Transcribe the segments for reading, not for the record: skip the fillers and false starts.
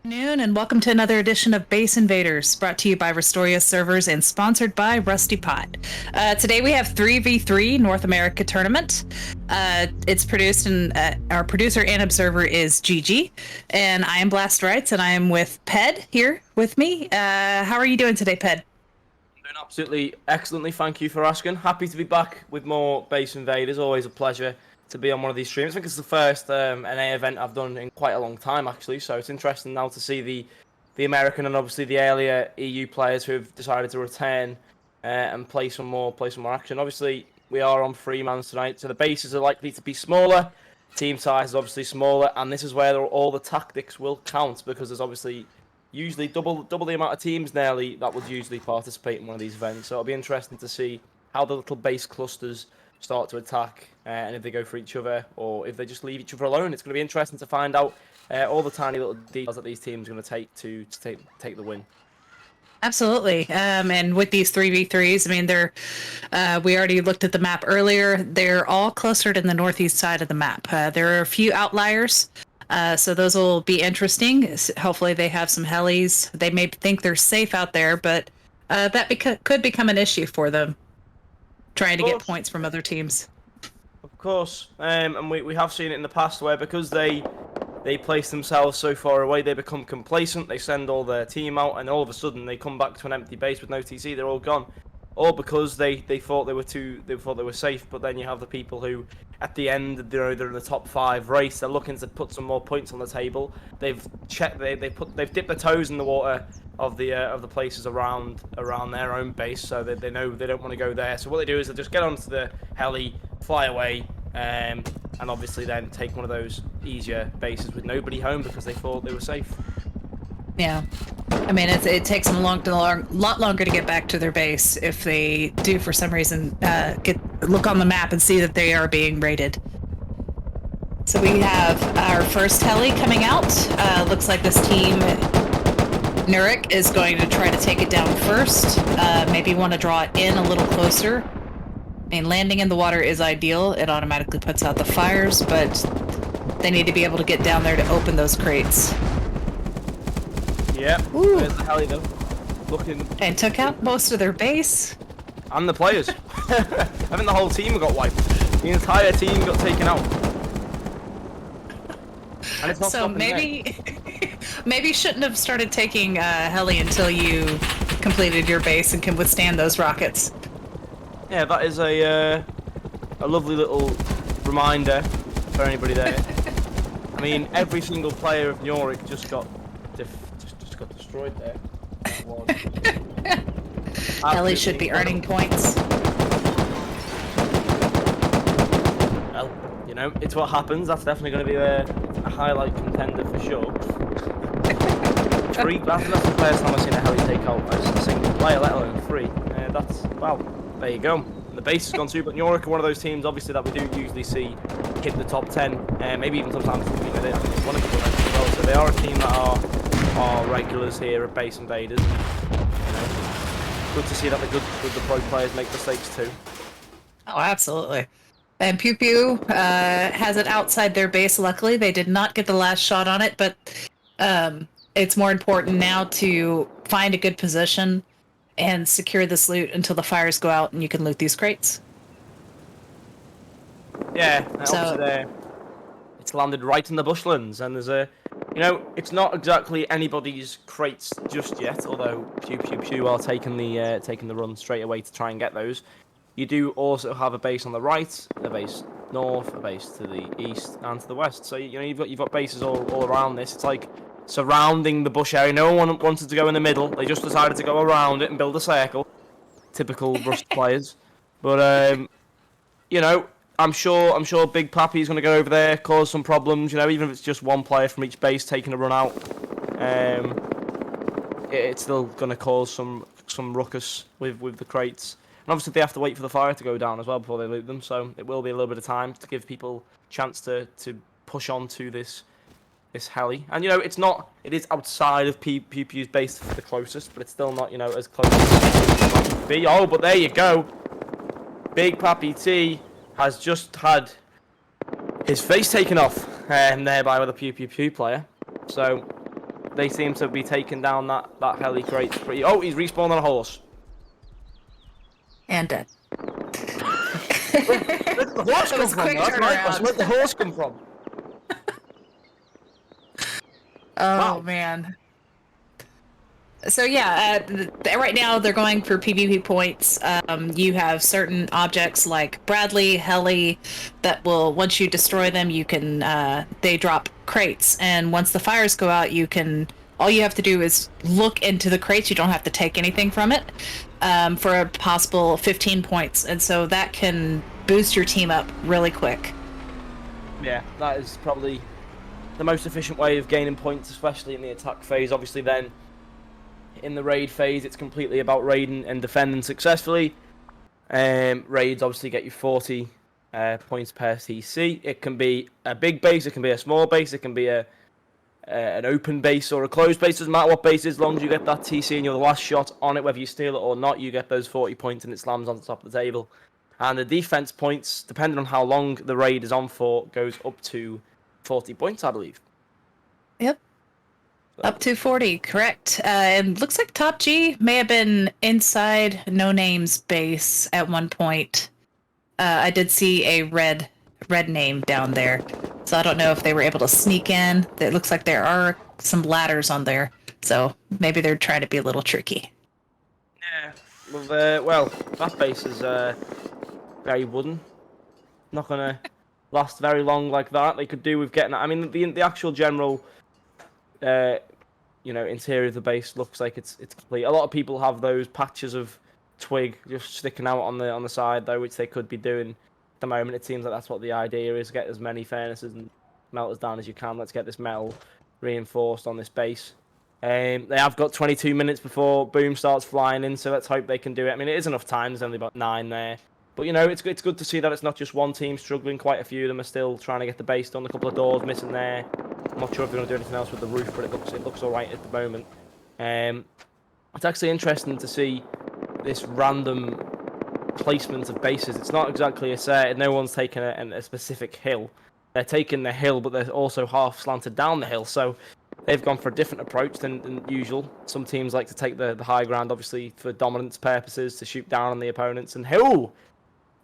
Afternoon and welcome to another edition of Base Invaders, brought to you by Rustoria servers and sponsored by Rusty Pot. Today we have 3v3 North America tournament. It's produced and our producer and observer is Gigi, and I am BlastRites, and I am with Ped here with me. How are you doing today, Ped? Doing absolutely excellently, thank you for asking. Happy to be back with more Base Invaders. Always a pleasure to be on one of these streams. I think it's the first NA event I've done in quite a long time, actually. So it's interesting now to see the American and obviously the earlier EU players who have decided to return and play some more action. Obviously, we are on 3-man tonight, so the bases are likely to be smaller. Team size is obviously smaller, and this is where all the tactics will count because there's obviously usually double the amount of teams nearly that would usually participate in one of these events. So it'll be interesting to see how the little base clusters start to attack and if they go for each other or if they just leave each other alone. It's going to be interesting to find out all the tiny little details that these teams are going to take to take the win. Absolutely. And with these 3v3s, I mean, we already looked at the map earlier. They're all clustered in the northeast side of the map. There are a few outliers. So those will be interesting. Hopefully they have some helis. They may think they're safe out there, but that could become an issue for them, trying to get points from other teams. Of course. And we have seen it in the past where because they place themselves so far away, they become complacent, they send all their team out, and all of a sudden they come back to an empty base with no TC, they're all gone. Or because they thought they were safe, but then you have the people who, at the end, they're in the top 5 race. They're looking to put some more points on the table. They've checked, they've dipped their toes in the water of the places around their own base, so they know they don't want to go there. So what they do is they just get onto the heli, fly away, and obviously then take one of those easier bases with nobody home because they thought they were safe. Yeah. I mean, it takes them a lot longer to get back to their base if they do, for some reason, look on the map and see that they are being raided. So we have our first heli coming out. Looks like this team, Nurik, is going to try to take it down first. Maybe want to draw it in a little closer. I mean, landing in the water is ideal. It automatically puts out the fires, but they need to be able to get down there to open those crates. Yeah, there's the heli though. Looking. And took out most of their base. And the players. I think the whole team got wiped. The entire team got taken out. And it's not so maybe, maybe shouldn't have started taking heli until you completed your base and can withstand those rockets. Yeah, that is a lovely little reminder for anybody there. I mean, every single player of Nurik just got destroyed there. Heli should be earning points. Well, you know, it's what happens. That's definitely going to be a highlight contender for sure. That's the first time I've seen a heli take out a single player, let alone 3. Well, there you go. And the base has gone too, but Nurik are one of those teams, obviously, that we do usually see hit the top 10, maybe even sometimes they one of the events as well. So they are a team that are regulars here at Base Invaders. You know, good to see that the pro players make mistakes too. Oh, absolutely. And Pew Pew has it outside their base. Luckily, they did not get the last shot on it, but it's more important now to find a good position and secure this loot until the fires go out and you can loot these crates. Yeah, it's landed right in the bushlands, and there's you know, it's not exactly anybody's crates just yet. Although Pew are taking the run straight away to try and get those. You do also have a base on the right, a base north, a base to the east, and to the west. So you know you've got bases all around this. It's like surrounding the bush area. No one wanted to go in the middle. They just decided to go around it and build a circle. Typical Rust players. But you know, I'm sure Big Pappy's going to go over there, cause some problems. You know, even if it's just one player from each base taking a run out, it's still going to cause some ruckus with the crates. And obviously they have to wait for the fire to go down as well before they loot them. So it will be a little bit of time to give people a chance to push on to this heli. And you know, it is outside of Pew's base the closest, but it's still not, you know, as close as it might be. Oh, but there you go. Big Pappy T has just had his face taken off, and thereby with a Pew player. So they seem to be taking down that heli crate pretty. Oh, he's respawned on a horse. And dead. Where did the horse come from? Quick That's my question. turnaround. Where did the horse come from? Oh Wow. man. So yeah, right now they're going for PvP points. You have certain objects like Bradley, Heli, that will once you destroy them, you can they drop crates, and once the fires go out, you can. All you have to do is look into the crates. You don't have to take anything from it for a possible 15 points, and so that can boost your team up really quick. Yeah, that is probably the most efficient way of gaining points, especially in the attack phase. Obviously, then in the raid phase, it's completely about raiding and defending successfully. Raids obviously get you 40 points per TC. It can be a big base, it can be a small base, it can be an open base or a closed base. Doesn't matter what base it is, as long as you get that TC and you're the last shot on it, whether you steal it or not, you get those 40 points and it slams on the top of the table. And the defense points, depending on how long the raid is on for, goes up to 40 points, I believe. Yep. Up to 40, correct. And looks like Top G may have been inside No Name's base at one point. I did see a red name down there, so I don't know if they were able to sneak in. It looks like there are some ladders on there, so maybe they're trying to be a little tricky. Yeah. Well, that base is very wooden. Not gonna last very long like that. They could do with getting. I mean, the actual general. Interior of the base looks like it's complete. A lot of people have those patches of twig just sticking out on the side though, which they could be doing at the moment. It seems like that's what the idea is: get as many furnaces and melters down as you can. Let's get this metal reinforced on this base. They have got 22 minutes before boom starts flying in, so let's hope they can do it. I mean, it is enough time. There's only about 9 there. But, it's good to see that it's not just one team struggling. Quite a few of them are still trying to get the base done. A couple of doors missing there. I'm not sure if they're going to do anything else with the roof, but it looks all right at the moment. It's actually interesting to see this random placement of bases. It's not exactly a set. No one's taken a specific hill. They're taking the hill, but they're also half slanted down the hill. So they've gone for a different approach than usual. Some teams like to take the high ground, obviously, for dominance purposes, to shoot down on the opponents. And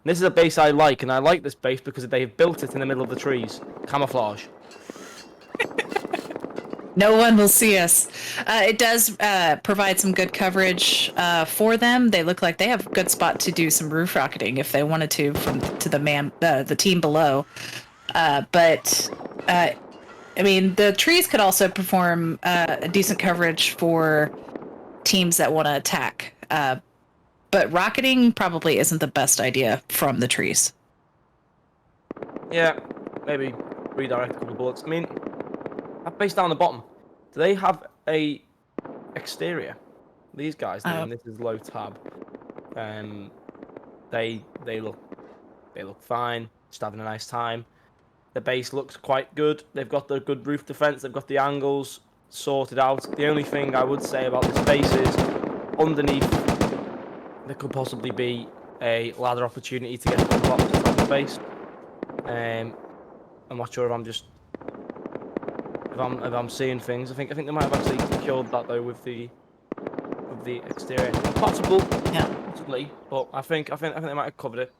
this is a base I like, and I like this base because they've built it in the middle of the trees. Camouflage. No one will see us. It does provide some good coverage for them. They look like they have a good spot to do some roof rocketing if they wanted to to the team below. But I mean, the trees could also perform a decent coverage for teams that want to attack. But rocketing probably isn't the best idea from the trees. Yeah, maybe redirect a couple of bullets. I mean, that base down the bottom, do they have a exterior? These guys do, and this is low tab. They look fine, just having a nice time. The base looks quite good. They've got the good roof defense. They've got the angles sorted out. The only thing I would say about this base is underneath there could possibly be a ladder opportunity to get to the top of the base. I'm not sure if I'm seeing things. I think they might have actually secured that though with the exterior. Possible, Yeah. possibly, but I think they might have covered it.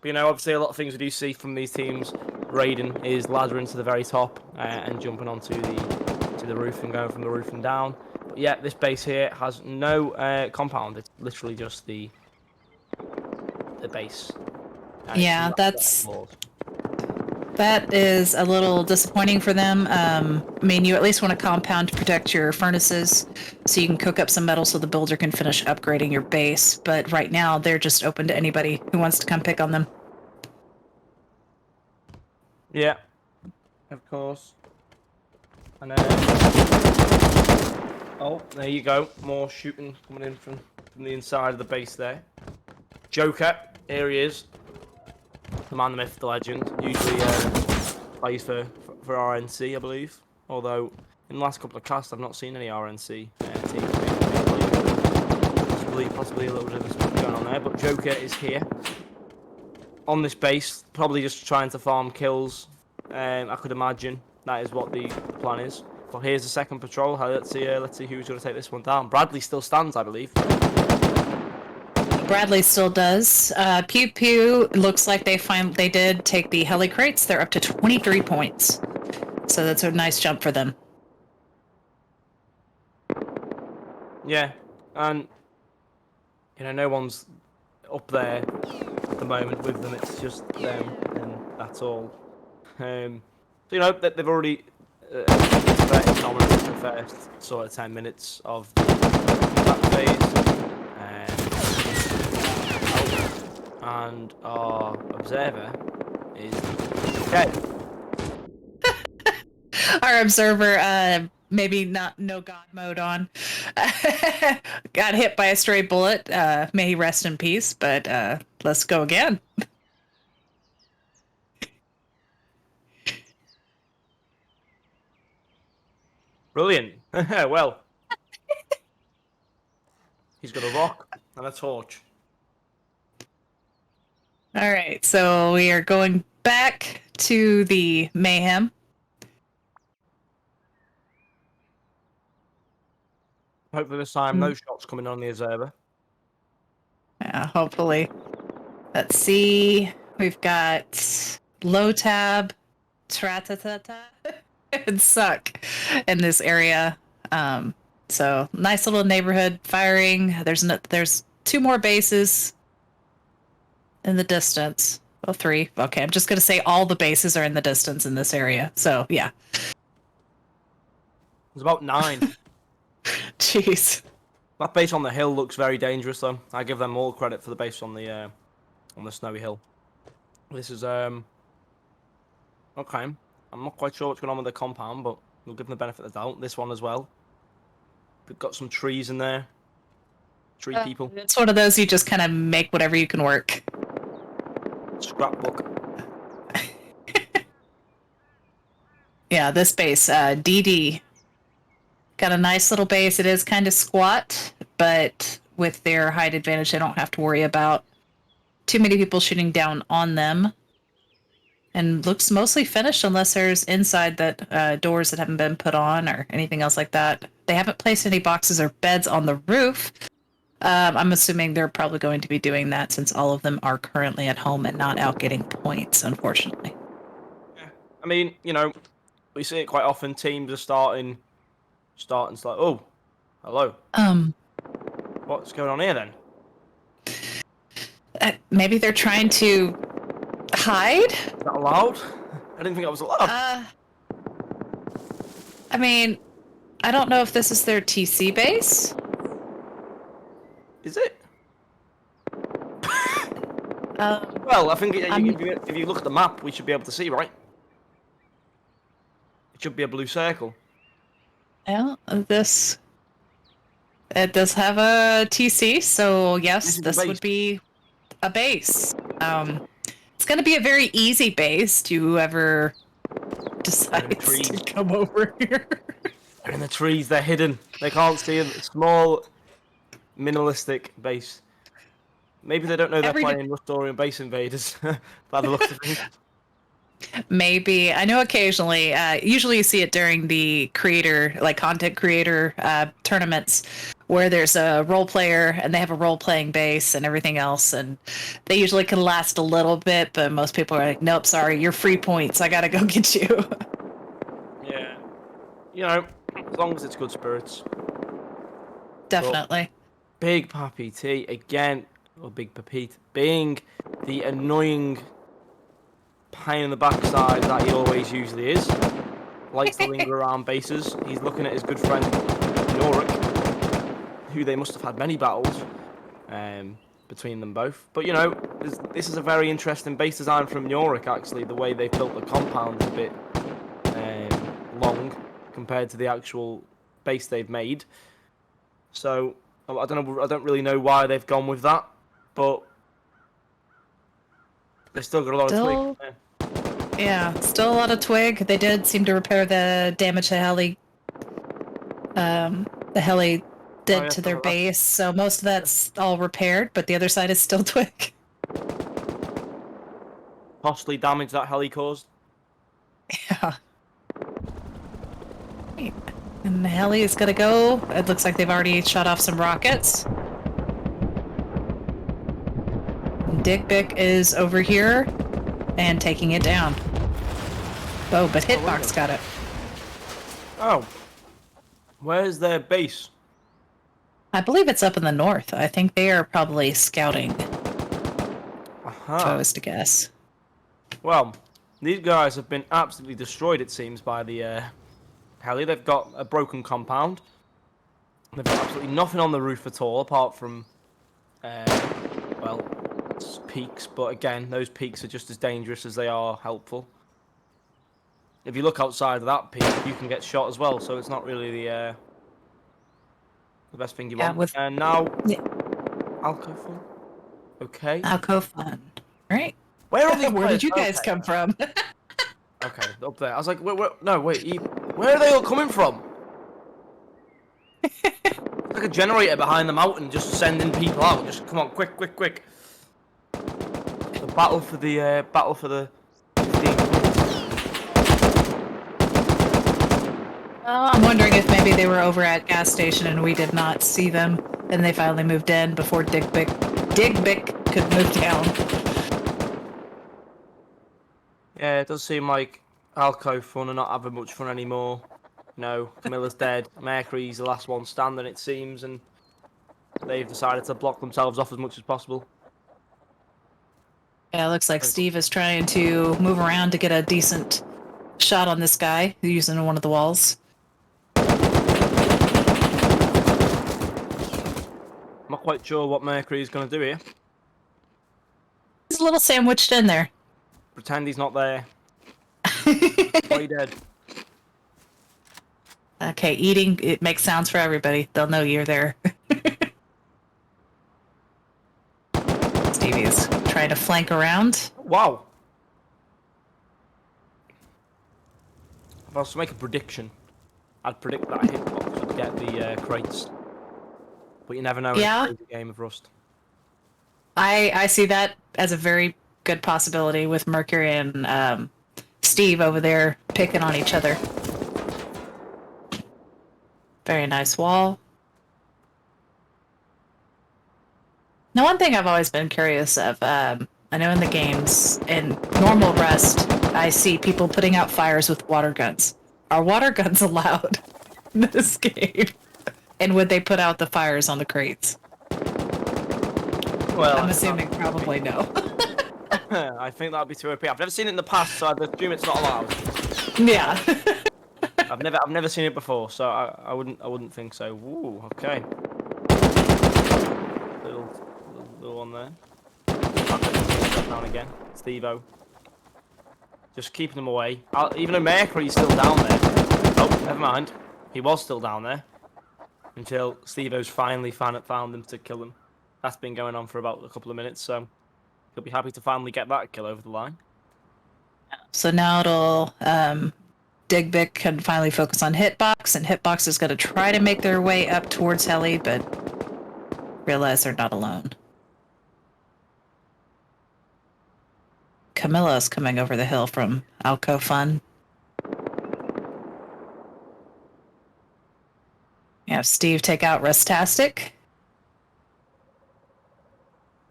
But obviously a lot of things we do see from these teams raiding is laddering to the very top and jumping onto the roof and going from the roof and down. But yeah, this base here has no compound. It's literally just the base. And Yeah, that is a little disappointing for them. I mean, you at least want a compound to protect your furnaces so you can cook up some metal so the builder can finish upgrading your base. But right now, they're just open to anybody who wants to come pick on them. Yeah, of course. And oh, there you go. More shooting coming in from the inside of the base there. Joker, here he is. The man, the myth, the legend. Usually plays for RNC, I believe. Although in the last couple of casts, I've not seen any RNC teams. Possibly a little bit of stuff going on there. But Joker is here on this base, probably just trying to farm kills. I could imagine that is what the plan is. Well, here's the second patrol. Let's see who's going to take this one down. Bradley still stands, I believe. Bradley still does. Pew Pew looks like they did take the heli crates. They're up to 23 points, so that's a nice jump for them. Yeah, and no one's up there at the moment with them. It's just them, and that's all. So they've already dominated the first sort of 10 minutes of that phase. And our observer is dead. Our observer, maybe no god mode on, got hit by a stray bullet. May he rest in peace. But let's go again. Brilliant. Well, he's got a rock and a torch. All right, so we are going back to the mayhem. Hopefully this time no shots coming on the observer. Yeah, hopefully. Let's see. We've got low tab, tratata, and suck in this area. So nice little neighborhood firing. There's 2 more bases in the distance. Oh, 3. Okay, I'm just gonna say all the bases are in the distance in this area. So yeah. There's about 9. Jeez. That base on the hill looks very dangerous, though. I give them all credit for the base on the snowy hill. This is okay. I'm not quite sure what's going on with the compound, but we'll give them the benefit of the doubt. This one as well. They've got some trees in there. Tree people. It's one of those you just kind of make whatever you can work. Scrapbook. Yeah, this base, DD. Got a nice little base. It is kind of squat, but with their height advantage, they don't have to worry about too many people shooting down on them. And looks mostly finished unless there's inside that doors that haven't been put on or anything else like that. They haven't placed any boxes or beds on the roof. I'm assuming they're probably going to be doing that since all of them are currently at home and not out getting points, unfortunately. Yeah. I mean, we see it quite often. Teams are starting like, oh, hello. What's going on here then? Maybe they're trying to hide? Is that allowed? I didn't think that was allowed. I mean, I don't know if this is their TC base. Is it? Well, I think if you look at the map, we should be able to see, right? It should be a blue circle. Yeah, it does have a TC, so yes, this would be a base. It's going to be a very easy base to whoever decides to come over here. They're in the trees, they're hidden. They can't see a small, minimalistic base. Maybe they don't know they're playing Rustoria and Base Invaders, by the looks of things. Maybe. I know occasionally, usually you see it during the content creator tournaments where there's a role player and they have a role-playing base and everything else, and they usually can last a little bit, but most people are like, nope, sorry, you're free points, I gotta go get you. Yeah. As long as it's good spirits. Definitely. But Big Pappy T, again, or Big Papite, being the annoying pain in the backside that he always usually is. Likes to linger around bases. He's looking at his good friend Yorick, who they must have had many battles between them both. But this is a very interesting base design from Yorick, actually. The way they built the compound is a bit long compared to the actual base they've made. So I don't really know why they've gone with that, but they've still got a lot of twig. Yeah, still a lot of twig. They did seem to repair the damage the heli did to their base, so most of that's all repaired, but the other side is still twig. Costly damage that heli caused. Yeah. Right. And the heli is gonna go. It looks like they've already shot off some rockets. Dick Bick is over here and taking it down. Oh, but Hitbox got it. Oh. Where's their base? I believe it's up in the north. I think they are probably scouting, if I was to guess. Well, these guys have been absolutely destroyed, it seems, by the heli. They've got a broken compound. They've got absolutely nothing on the roof at all, apart from, well, peaks. But again, those peaks are just as dangerous as they are helpful. If you look outside of that peak, you can get shot as well. So it's not really the best thing you want. And now, Alco Fun. Okay. Alco Fun. Right. Where did you guys come from? Okay, up there. I was like, no, wait. Where are they all coming from? Like a generator behind the mountain, just sending people out. Just come on, quick. The battle for the. I'm wondering if maybe they were over at gas station and we did not see them, and they finally moved in before Dig Bick could move down. Yeah, it does seem like Alco Fun are not having much fun anymore. No, Camilla's dead. Mercury's the last one standing, it seems, and they've decided to block themselves off as much as possible. Yeah, it looks like Steve is trying to move around to get a decent shot on this guy using one of the walls. I'm not quite sure what Mercury is going to do here. He's a little sandwiched in there. Pretend he's not there. Play dead. Okay, eating, it makes sounds for everybody. They'll know you're there. Stevie is trying to flank around. Wow. If I was to make a prediction, I'd predict that Hitbox would get the crates. But you never know in a crazy game of Rust. I see that as a very good possibility with Mercury and Steve over there picking on each other. Very nice wall. Now, one thing I've always been curious of, I know in the games, in normal Rust, I see people putting out fires with water guns. Are water guns allowed in this game? And would they put out the fires on the crates? Well, I'm assuming probably no. I think that'd be too OP. I've never seen it in the past, so I'd assume it's not allowed. Yeah. I've never seen it before, so I wouldn't think so. Ooh, okay. Little one there. Down again. Steve-O. Just keeping them away. Even though Mercury's still down there. Oh, never mind. He was still down there. Until Steve-O's finally found him to kill him. That's been going on for about a couple of minutes, so he'll be happy to finally get that kill over the line. So now it'll, Dig Bick can finally focus on Hitbox, and Hitbox is going to try to make their way up towards Heli, but realize they're not alone. Camilla's coming over the hill from Alco Fun. Yeah, Steve take out Rustastic.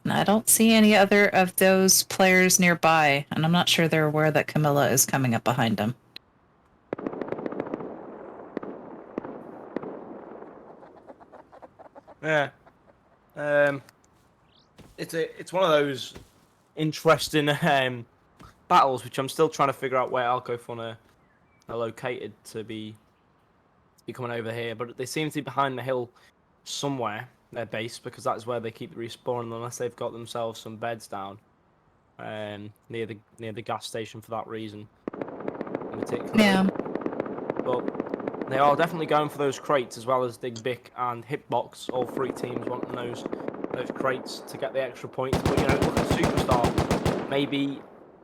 And I don't see any other of those players nearby, and I'm not sure they're aware that Camilla is coming up behind them. Yeah. It's one of those interesting battles which I'm still trying to figure out where Alco Fun are located to be coming over here, but they seem to be behind the hill somewhere, their base, because that's where they keep respawning unless they've got themselves some beds down near the gas station for that reason in particular. Yeah. But they are definitely going for those crates as well as Dig Bick and Hitbox. All three teams wanting those crates to get the extra points. But you know, look at Superstar. Maybe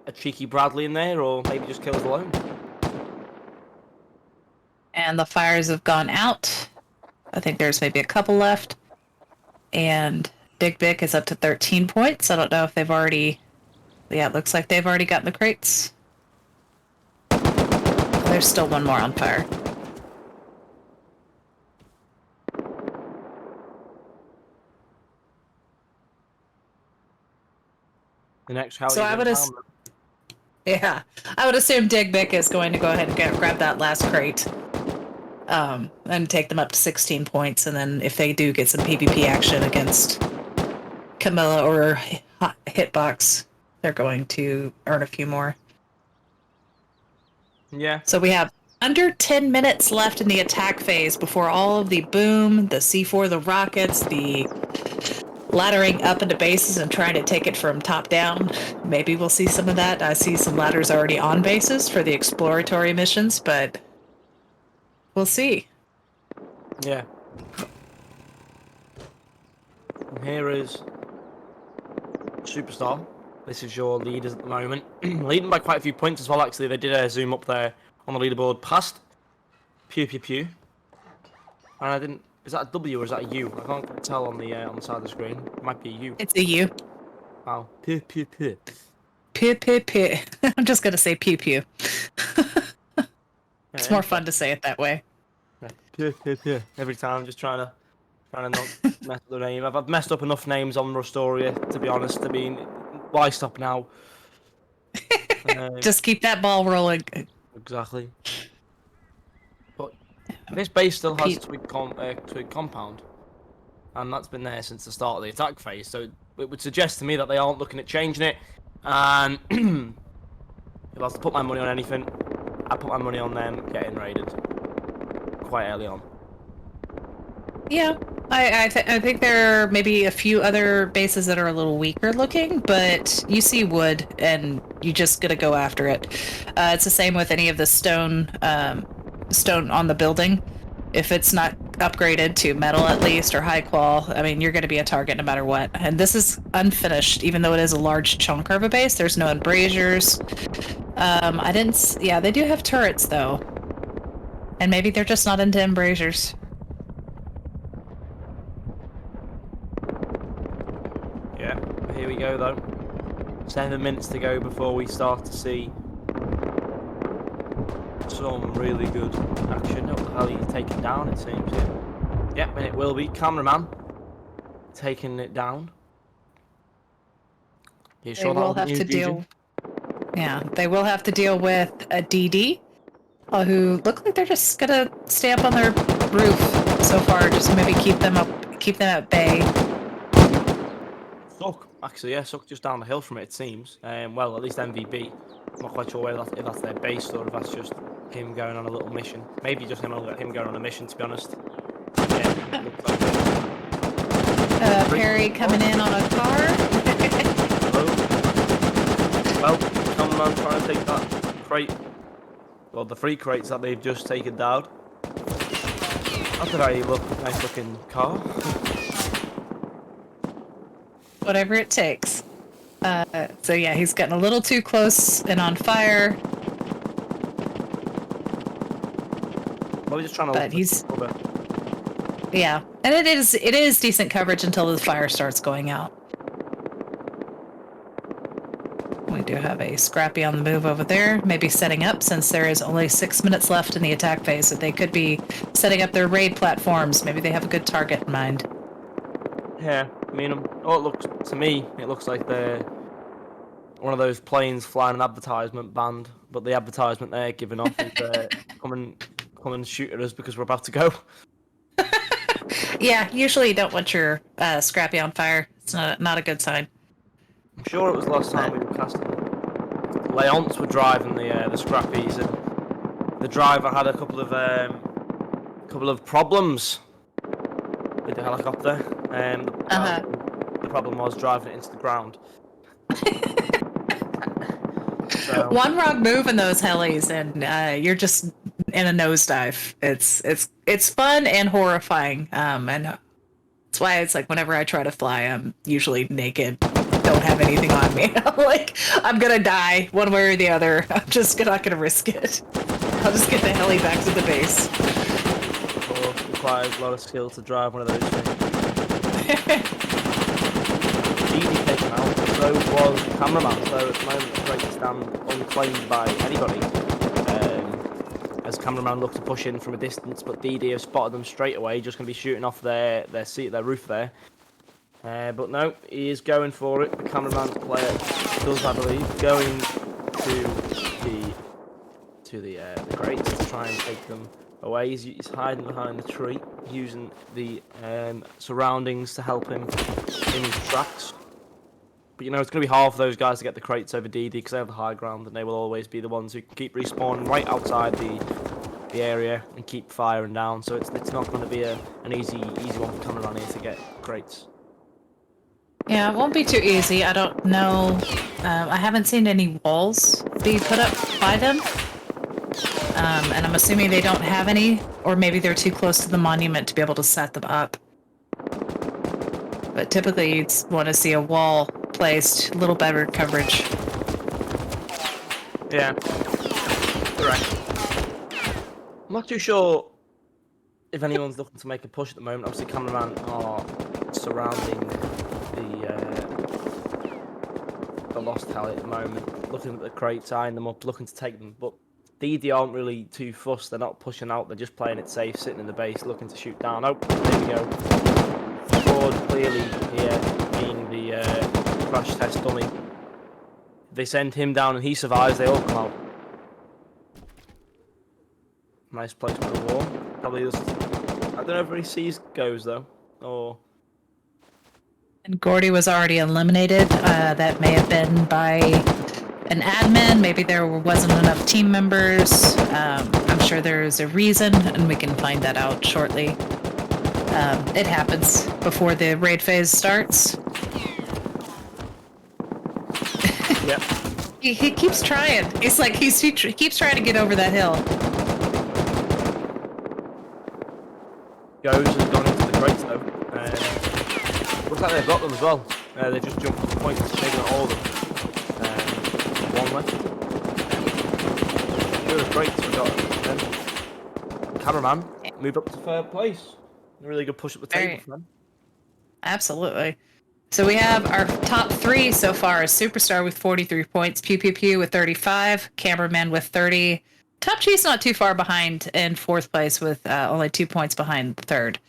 a cheeky Bradley in there, or maybe just kills alone. And the fires have gone out. I think there's maybe a couple left. And Dig Bick is up to 13 points. I don't know if they've already... Yeah, it looks like they've already gotten the crates. There's still one more on fire. The next how So you I would going as- down? yeah, I would assume Dig Bick is going to go ahead and grab that last crate, and take them up to 16 points. And then if they do get some PvP action against Camilla or Hitbox, they're going to earn a few more. Yeah. So we have under 10 minutes left in the attack phase before all of the boom, the C4, the rockets, the laddering up into bases and trying to take it from top down. Maybe we'll see some of that. I see some ladders already on bases for the exploratory missions, but we'll see. Yeah. And here is Superstar. This is your leaders at the moment. Leading by quite a few points as well, actually. They did a zoom up there on the leaderboard past Pew Pew Pew. And I didn't... Is that a W or is that a U? I can't tell on the side of the screen. It might be a U. It's a U. Wow. Pew Pew Pew. Pew, pew, pew. I'm just going to say pew, pew. It's more fun to say it that way. Yeah. Pew Pew Pew. Every time, just trying to not mess up the name. I've messed up enough names on Rustoria, to be honest. I mean, why stop now? Just keep that ball rolling. Exactly. But this base still has Pete. twig compound, and that's been there since the start of the attack phase. So it would suggest to me that they aren't looking at changing it. And if I was to put my money on anything, I put my money on them getting raided quite early on. Yeah, I think there are maybe a few other bases that are a little weaker looking, but you see wood and you just gotta go after it. It's the same with any of the stone on the building. If it's not upgraded to metal at least or high qual, I mean, you're gonna be a target no matter what. And this is unfinished, even though it is a large chunk of a base. There's no embrasures. Yeah, they do have turrets though, and maybe they're just not into embrasures. Yeah, here we go though. 7 minutes to go before we start to see some really good action. What the hell are you taking down, it seems, yeah. Yep, and it will be cameraman taking it down. You sure They will that have wasn't to you, Gigi? deal. Yeah, they will have to deal with a DD, who look like they're just gonna stay up on their roof so far. Just maybe keep them at bay. Suck, actually, yeah, Suck just down the hill from it, it seems. Well, at least MVP. I'm not quite sure whether if that's their base or if that's just him going on a little mission. Maybe just him going on a mission, to be honest. Yeah, looks like it. Perry coming in on a car. Well, cameraman trying to take that crate. Well, the 3 crates that they've just taken down. That's a very nice looking car. Whatever it takes. So yeah, he's getting a little too close and on fire. Well, we're just trying to. But he's. Yeah, and it is decent coverage until the fire starts going out. We do have a Scrappy on the move over there, maybe setting up since there is only 6 minutes left in the attack phase. That they could be setting up their raid platforms. Maybe they have a good target in mind. Yeah, I mean, it looks to me, it looks like they're one of those planes flying an advertisement band, but the advertisement they're giving off is come and shoot at us because we're about to go. Yeah, usually you don't want your Scrappy on fire. It's not a good sign. I'm sure it was the last time we were casting. Leonts were driving the Scrappies, and the driver had a couple of problems with the helicopter. The problem was driving it into the ground. So, one wrong move in those helis, and you're just in a nosedive. It's fun and horrifying, and that's why it's like whenever I try to fly, I'm usually naked, don't have anything on me. I'm like, I'm gonna die one way or the other. I'm just not gonna risk it. I'll just get the heli back to the base. it requires a lot of skill to drive one of those things. Gigi taken out, so was cameraman. So at the moment, the crate stand unclaimed by anybody. As cameraman look to push in from a distance, but DD have spotted them straight away. Just going to be shooting off their roof there. But no, he is going for it. The cameraman's player does, I believe, going to the crates to try and take them away. He's hiding behind the tree, using the surroundings to help him in his tracks. But you know, it's going to be hard for those guys to get the crates over DD because they have the high ground, and they will always be the ones who can keep respawning right outside the area and keep firing down. So it's not going to be an easy one for coming around here to get crates. Yeah, it won't be too easy. I don't know. I haven't seen any walls be put up by them. And I'm assuming they don't have any, or maybe they're too close to the monument to be able to set them up. But typically you'd want to see a wall placed, a little better coverage. Yeah. Correct. I'm not too sure if anyone's looking to make a push at the moment. Obviously, cameraman are surrounding the lost tally at the moment, looking at the crates, eyeing them up, looking to take them. But DD aren't really too fussed. They're not pushing out. They're just playing it safe, sitting in the base, looking to shoot down. Oh, there we go. Ford clearly here being the crash test dummy. They send him down and he survives. They all come out. Nice placement of the wall. Probably just, I don't know if he sees goes though, or. And Gordy was already eliminated. That may have been by an admin. Maybe there wasn't enough team members. I'm sure there's a reason, and we can find that out shortly. It happens before the raid phase starts. Yep. He keeps trying. It's like he keeps trying to get over that hill. Goes and gone into the crates though. Looks like they've got them as well. They just jumped to the point, maybe not all of them. One left. Two of the crates we got. Cameraman moved up to third place. A really good push up the table for them. Absolutely. So we have our top three so far is Superstar with 43 points, Pew Pew Pew with 35, Cameraman with 30. Top G's not too far behind in fourth place with only 2 points behind third.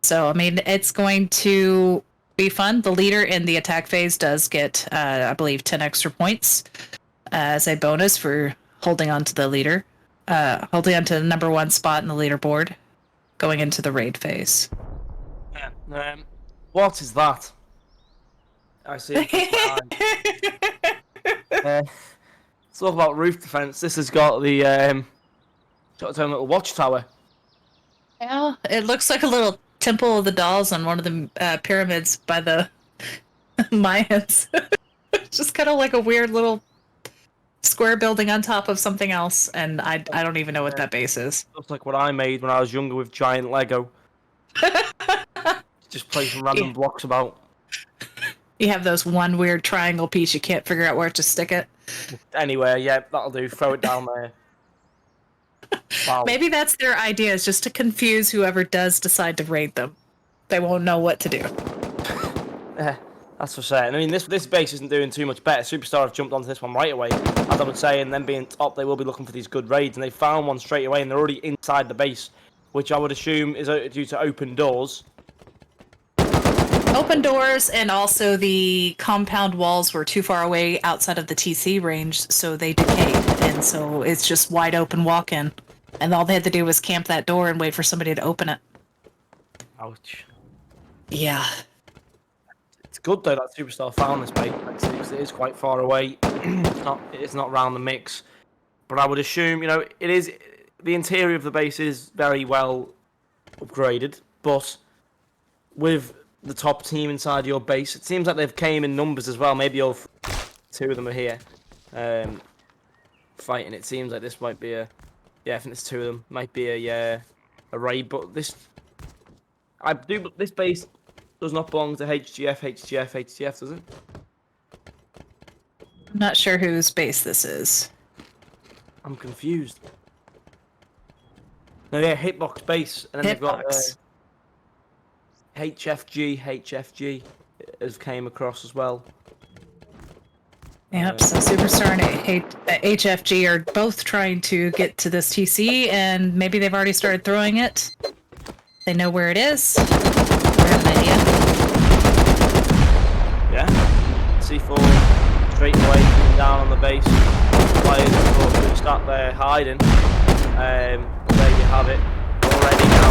So, I mean, it's going to be fun. The leader in the attack phase does get, I believe, 10 extra points as a bonus for holding on to the leader, holding on to the number one spot in the leaderboard going into the raid phase. Yeah. What is that? I see. Let's talk about roof defense. This has got the got its own little watchtower. Yeah, it looks like a little temple of the dolls on one of the pyramids by the Mayans. Just kind of like a weird little square building on top of something else, and I don't even know what that base is. Looks like what I made when I was younger with giant Lego. Just placing random blocks about. You have those one weird triangle piece you can't figure out where to stick it. Anywhere, yeah, that'll do. Throw it down there. Wow. Maybe that's their idea, is just to confuse whoever does decide to raid them. They won't know what to do. Yeah, that's for certain. I mean, this base isn't doing too much better. Superstar have jumped onto this one right away, as I would say, and then being top, they will be looking for these good raids, and they found one straight away, and they're already inside the base, which I would assume is due to open doors. Open doors, and also the compound walls were too far away outside of the TC range, so they decayed, and so it's just wide open walk-in. And all they had to do was camp that door and wait for somebody to open it. Ouch. Yeah. It's good though that Superstar found this base. It is quite far away. It's not around the mix, but I would assume, you know, it is. The interior of the base is very well upgraded, but with the top team inside your base, it seems like they've came in numbers as well. Maybe all two of them are here fighting. It seems like this might be a, yeah, I think there's two of them. Might be a raid, but this base does not belong to HGF, does it? I'm not sure whose base this is. I'm confused. No, yeah, Hitbox base, and then they've got HFG has came across as well. Yep, so Superstar and HFG are both trying to get to this TC, and maybe they've already started throwing it. They know where it is. They have an idea. the base. Players unfortunately sat there hiding. There you have it. Already now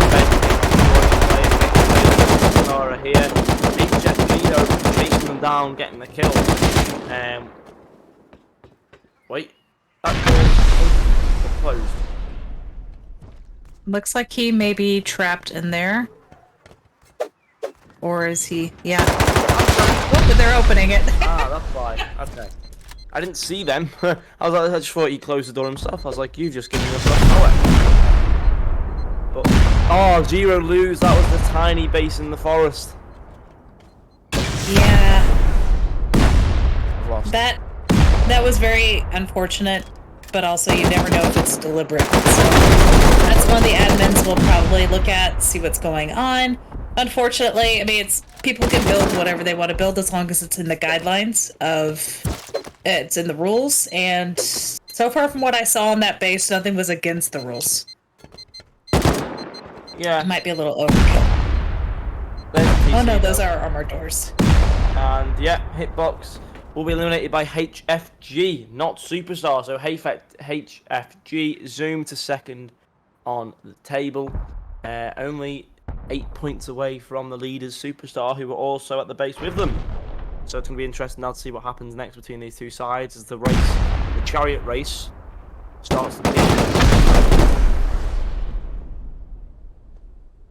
Rustoria here. HFG though, chasing them down, getting the kill. Wait, that door closed. Looks like he may be trapped in there. Or is he? Yeah. Oh, but they're opening it. Ah, that's why. Okay. I didn't see them. I just thought he closed the door himself. I was like, you've just given yourself power. But, oh, 0 lose. That was the tiny base in the forest. Yeah. Lost. That was very unfortunate, but also you never know if it's deliberate. So that's one the admins will probably look at, see what's going on. Unfortunately, I mean, people can build whatever they want to build as long as it's in the guidelines it's in the rules. And so far from what I saw on that base, nothing was against the rules. Yeah. It might be a little overkill. Oh no, those are armored doors. And yeah, hitbox will be eliminated by HFG, not Superstar. So HFG zoom to second on the table. Only 8 points away from the leaders, Superstar, who were also at the base with them. So it's going to be interesting now to see what happens next between these two sides as the chariot race, starts to begin.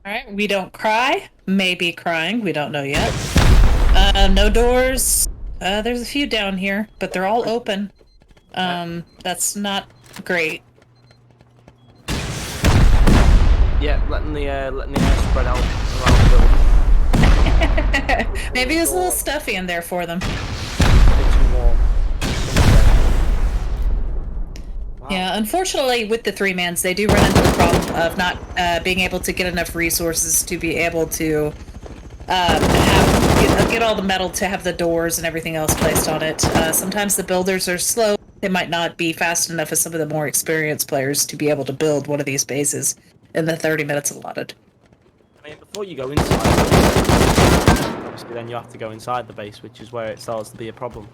Alright, we don't cry. Maybe crying, we don't know yet. No doors. There's a few down here, but they're all open. That's not great. Yeah, letting the air spread out around the building. Maybe it was a little stuffy in there for them. Too warm. Wow. Yeah, unfortunately, with the 3-mans, they do run into the problem of not being able to get enough resources to be able to get all the metal to have the doors and everything else placed on it. Sometimes the builders are slow. They might not be fast enough as some of the more experienced players to be able to build one of these bases in the 30 minutes allotted. I mean, before you go inside, obviously then you have to go inside the base, which is where it starts to be a problem.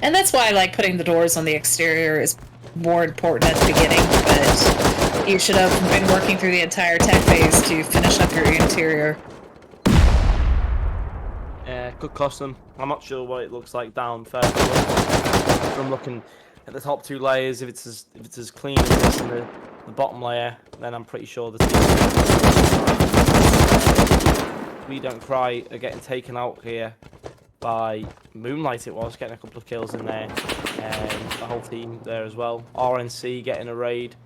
And that's why, like, putting the doors on the exterior is more important at the beginning, but you should have been working through the entire tech phase to finish up your interior. Yeah, could cost them. I'm not sure what it looks like down further. From looking at the top 2 layers, if it's as clean as this in the bottom layer, then I'm pretty sure the team We Don't Cry are getting taken out here by Moonlight. It was getting a couple of kills in there, and the whole team there as well. RNC getting a raid.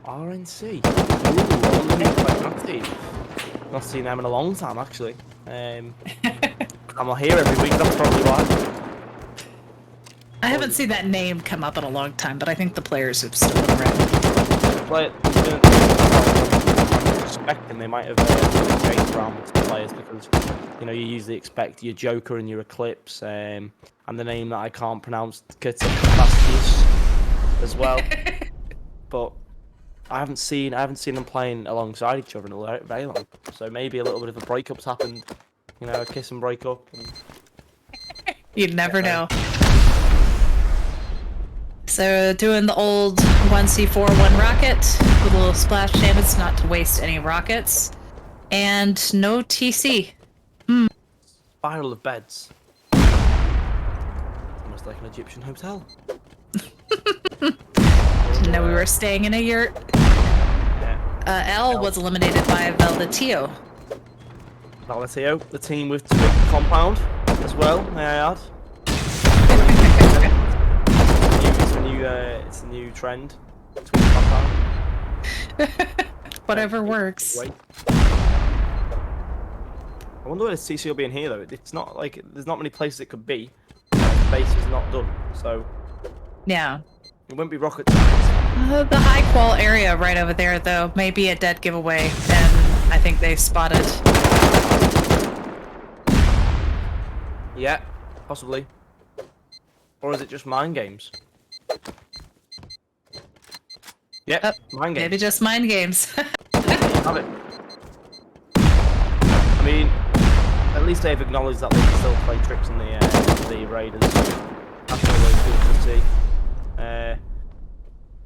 RNC. Ooh, not seen them in a long time actually. I'm not here every week. That's probably why. I haven't seen that name come up in a long time, but I think the players have still been around. Expecting they might have changed around with the players because you usually expect your Joker and your Eclipse and the name that I can't pronounce, Katabaskis, as well. But I haven't seen them playing alongside each other in a very long. So maybe a little bit of a breakup's happened. A kiss and break up. You'd never know. So doing the old 1C4, 1 rocket with a little splash damage not to waste any rockets. And no TC. Spiral of beds. Almost like an Egyptian hotel. No, we were staying in a yurt. Yeah. L was eliminated by Velvetio. Velvetio, the team with Twig Compound as well, may I add. It's a new trend. Twig Compound. Whatever works. Wait. I wonder where the TC will be in here though. It's not like there's not many places it could be. The base is not done, so Yeah. it wouldn't be rocket. The high qual area right over there though may be a dead giveaway, and I think they've spotted. Yeah, possibly. Or is it just mind games? Yep, mind games. Maybe just mind games. Have it. I mean, at least they've acknowledged that they can still play tricks on the Raiders. That's always good to see.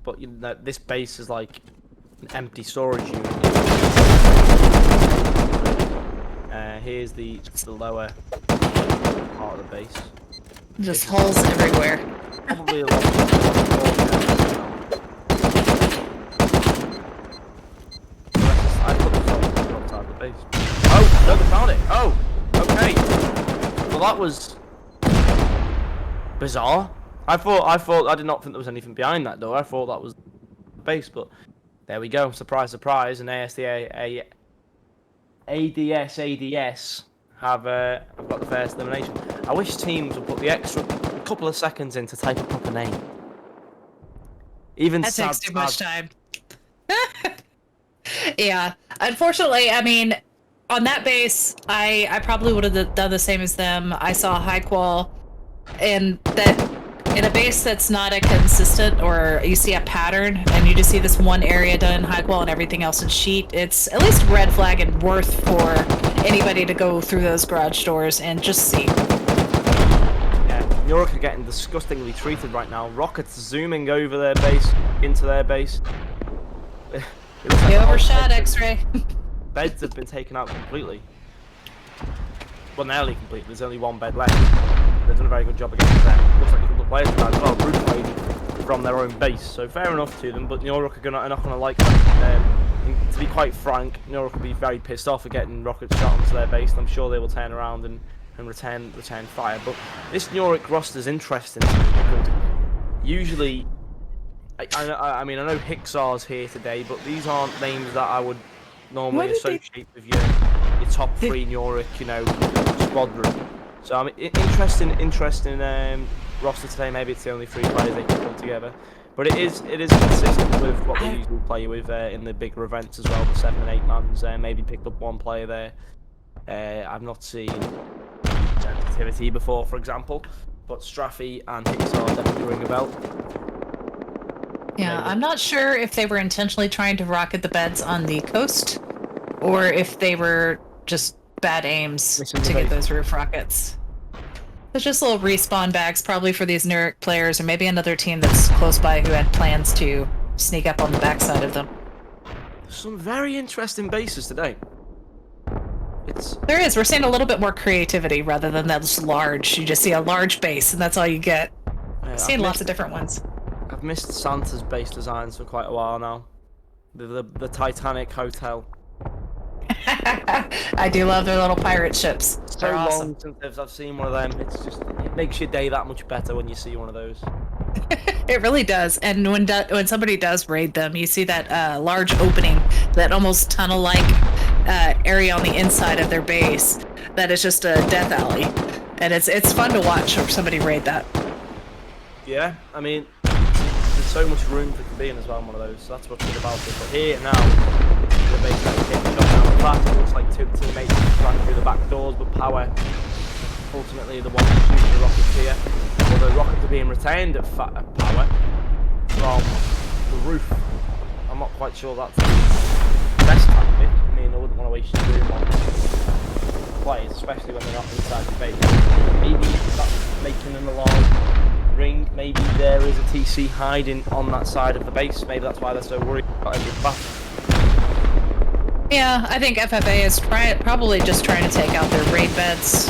But you know, this base is like an empty storage unit. Here's the lower part of the base. Just holes everywhere. Probably a lot of I put this on outside the base. Oh, no, they found it. Oh, okay. Well, that was bizarre. I did not think there was anything behind that door. I thought that was the base, but there we go. Surprise, surprise. And ADS have got the first elimination. I wish teams would put the extra couple of seconds in to type a proper name. Even That takes too much time. Yeah, unfortunately, I mean, on that base, I probably would have done the same as them. I saw high qual, and that in a base that's not a consistent, or you see a pattern, and you just see this one area done in high qual and everything else in sheet. It's at least red flag and worth for anybody to go through those garage doors and just see. Yeah, New York are getting disgustingly treated right now. Rockets zooming over their base, into their base. You overshot, X-Ray. Beds have been taken out completely. Well, nearly complete. There's only one bed left. They've done a very good job against them. Looks like a couple of players as well. Brute played from their own base, so fair enough to them. But New York are not going to like that. To be quite frank, New York will be very pissed off at getting rockets shot onto their base. And I'm sure they will turn around and return fire. But this New York roster is interesting because usually. I mean, I know Hicksar's here today, but these aren't names that I would normally associate with your top three New York, squadron. So I mean, interesting roster today. Maybe it's the only three players they can put together, but it is consistent with what they usually play with in the bigger events as well. The 7 and 8 mans. Maybe picked up one player there. I've not seen sensitivity before, for example, but Straffy and Hicksar definitely ring a bell. Yeah, I'm not sure if they were intentionally trying to rocket the beds on the coast, or if they were just bad aims to get those roof rockets. It's just little respawn bags, probably for these Nurek players, or maybe another team that's close by who had plans to sneak up on the backside of them. Some very interesting bases today. There is. We're seeing a little bit more creativity rather than that just large. You just see a large base, and that's all you get. I've seen lots of different ones. I've missed Santa's base designs for quite a while now. The Titanic Hotel. I do love their little pirate ships. They're awesome. Since I've seen one of them. It makes your day that much better when you see one of those. It really does. And when somebody does raid them, you see that large opening, that almost tunnel-like area on the inside of their base. That is just a death alley, and it's fun to watch somebody raid that. Yeah, I mean, there's so much room for to be in as well in one of those, so that's what's good about it. But here now, the base is getting shot down the back. It looks like two teammates running through the back doors, but Power ultimately the one shooting the rockets here. Although rockets are being retained at Power from the roof. I'm not quite sure that's the best tactic. I mean, I wouldn't want to waste your room on players, especially when they're not inside the base. Maybe that's making an alarm ring. Maybe there is a TC hiding on that side of the base. Maybe that's why they're so worried about every path. Yeah, I think FFA is probably just trying to take out their raid beds.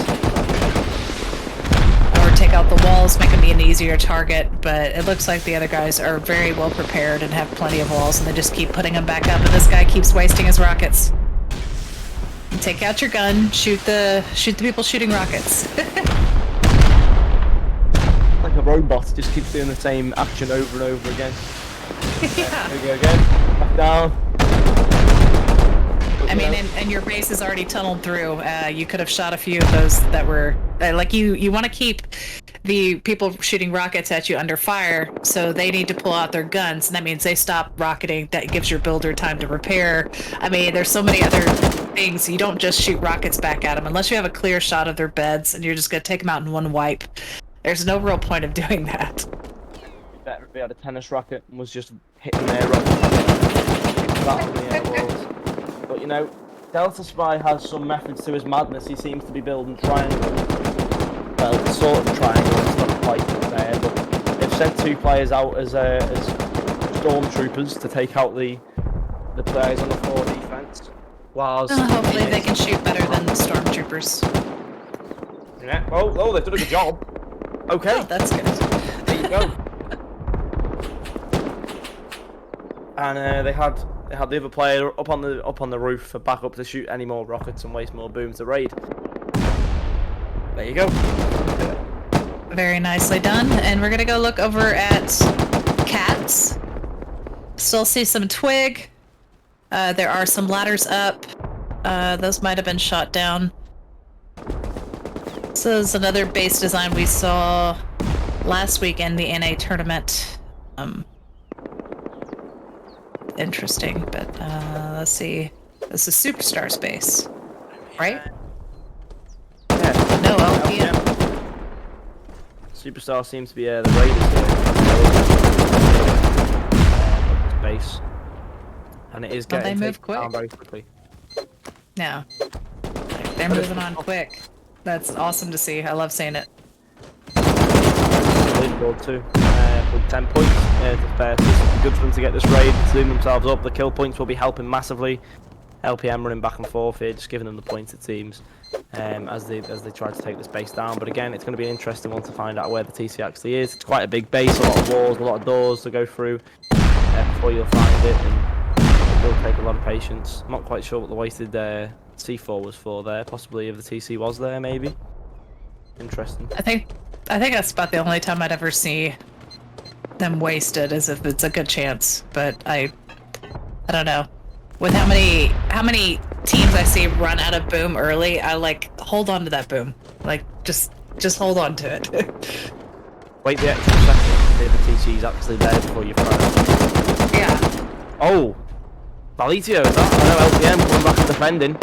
Or take out the walls, make them be an easier target, but it looks like the other guys are very well prepared and have plenty of walls, and they just keep putting them back up, and this guy keeps wasting his rockets. Take out your gun, shoot the people shooting rockets. Like a robot, just keeps doing the same action over and over again. Yeah. There we go again. Back down. I mean, and your base is already tunneled through. You could have shot a few of those that were like you want to keep the people shooting rockets at you under fire, so they need to pull out their guns, and that means they stop rocketing. That gives your builder time to repair. I mean, there's so many other things. You don't just shoot rockets back at them unless you have a clear shot of their beds, and you're just gonna take them out in one wipe. There's no real point of doing that. Better if we had a tennis racket and was just hitting their rocket. That on the air walls. But you know, Delta Spy has some methods to his madness. He seems to be building triangles. Well, sort of triangle. It's not quite there, but they've sent 2 players out as stormtroopers to take out the players on the 4 defense. Whilst Hopefully they can shoot better than the stormtroopers. Yeah. Oh, they've done a good job. Okay. Oh, that's good. There you go. And they had the other player up on the roof for backup to shoot any more rockets and waste more booms to raid. There you go. Very nicely done. And we're gonna go look over at cats. Still see some twig. There are some ladders up. Those might have been shot down. This is another base design we saw last week in the NA tournament. Interesting, but let's see. This is Superstar Space, right? Yeah. No, LPM. Superstar seems to be the Raiders base, and it is getting they move taken down quick. very quickly. Yeah. They're moving on quick. That's awesome to see. I love seeing it. Leaderboard too, with 10 points to spare. So it's good for them to get this raid, to zoom themselves up. The kill points will be helping massively. LPM running back and forth here, just giving them the points it seems, as they try to take this base down. But again, it's going to be an interesting one to find out where the TC actually is. It's quite a big base, a lot of walls, a lot of doors to go through before you'll find it, and it will take a lot of patience. I'm not quite sure what the wasted C4 was for there. Possibly if the TC was there, maybe. Interesting. I think that's about the only time I'd ever see them wasted, is if it's a good chance. But I don't know. With how many teams I see run out of boom early, I like hold on to that boom. Like just hold on to it. Wait the extra second if the TC's actually there before you fire. Yeah. Oh, Valitio, is that? I know LPM coming back and defending.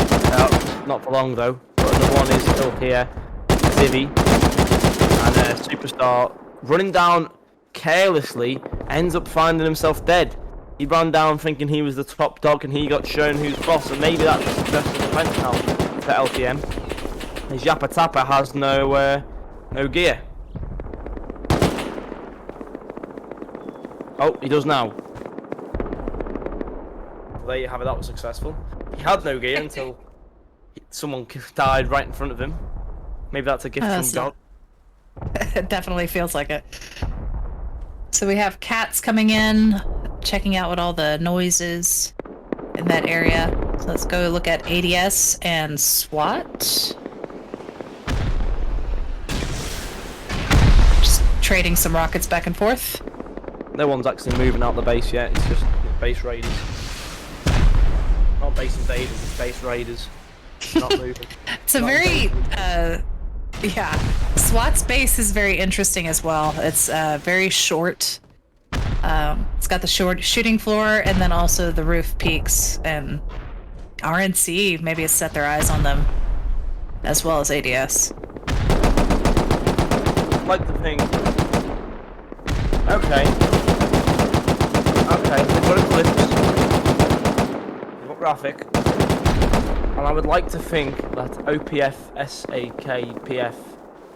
Not for long though. But the one is still here. Zivy and Superstar running down carelessly, ends up finding himself dead. He ran down thinking he was the top dog, and he got shown who's boss, and maybe that's a successful defense now for LPM. His Yappa Tappa has no gear. Oh, he does now. There you have it, that was successful. He had no gear until someone died right in front of him. Maybe that's a gift from God. It definitely feels like it. So we have cats coming in, checking out what all the noise is in that area. So let's go look at ADS and SWAT. Just trading some rockets back and forth. No one's actually moving out the base yet, it's just base raiders. Not base invaders, it's base raiders. Not moving. It's a very, yeah, SWAT's base is very interesting as well. It's very short. It's got the short shooting floor and then also the roof peaks, and RNC maybe has set their eyes on them as well as ADS. I'd like to think. Okay, they've got eclipse. They've got graphic. And I would like to think that OPF SAKPF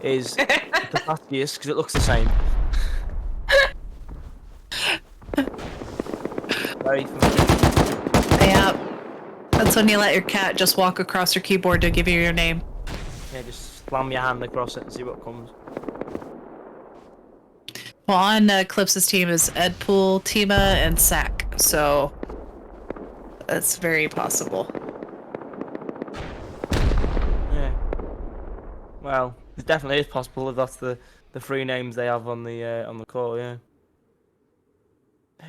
is the fastest because it looks the same. Very familiar. Yeah, that's when you let your cat just walk across your keyboard to give you your name. Yeah, just slam your hand across it and see what comes. Well, on Eclipse's team is Edpool, Tima, and Sack, so that's very possible. Yeah. Well, it definitely is possible if that's the three names they have on the call. Yeah.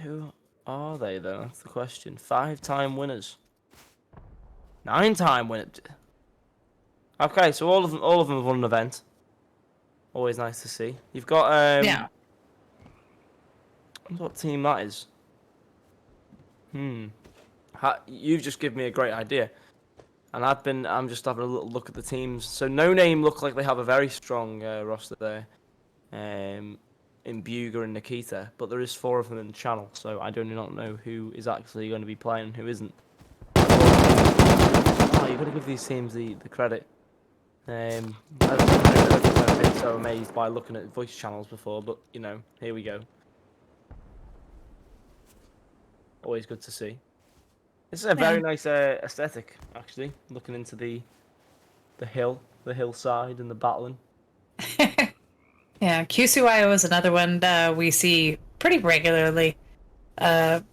Who are they though? That's the question. 5-time winners. 9-time winners. Okay, so all of them have won an event. Always nice to see. You've got Yeah. I wonder what team that is. You've just given me a great idea, and I'm just having a little look at the teams. So No Name look like they have a very strong roster there, in Buga and Nikita, but there is 4 of them in the channel, so I do not know who is actually going to be playing and who isn't. give these teams the credit. I don't think I've been so amazed by looking at voice channels before, but you know, here we go. Always good to see. This is a very nice aesthetic, actually. Looking into the hillside, and the battling. Yeah, QCYO is another one we see pretty regularly, at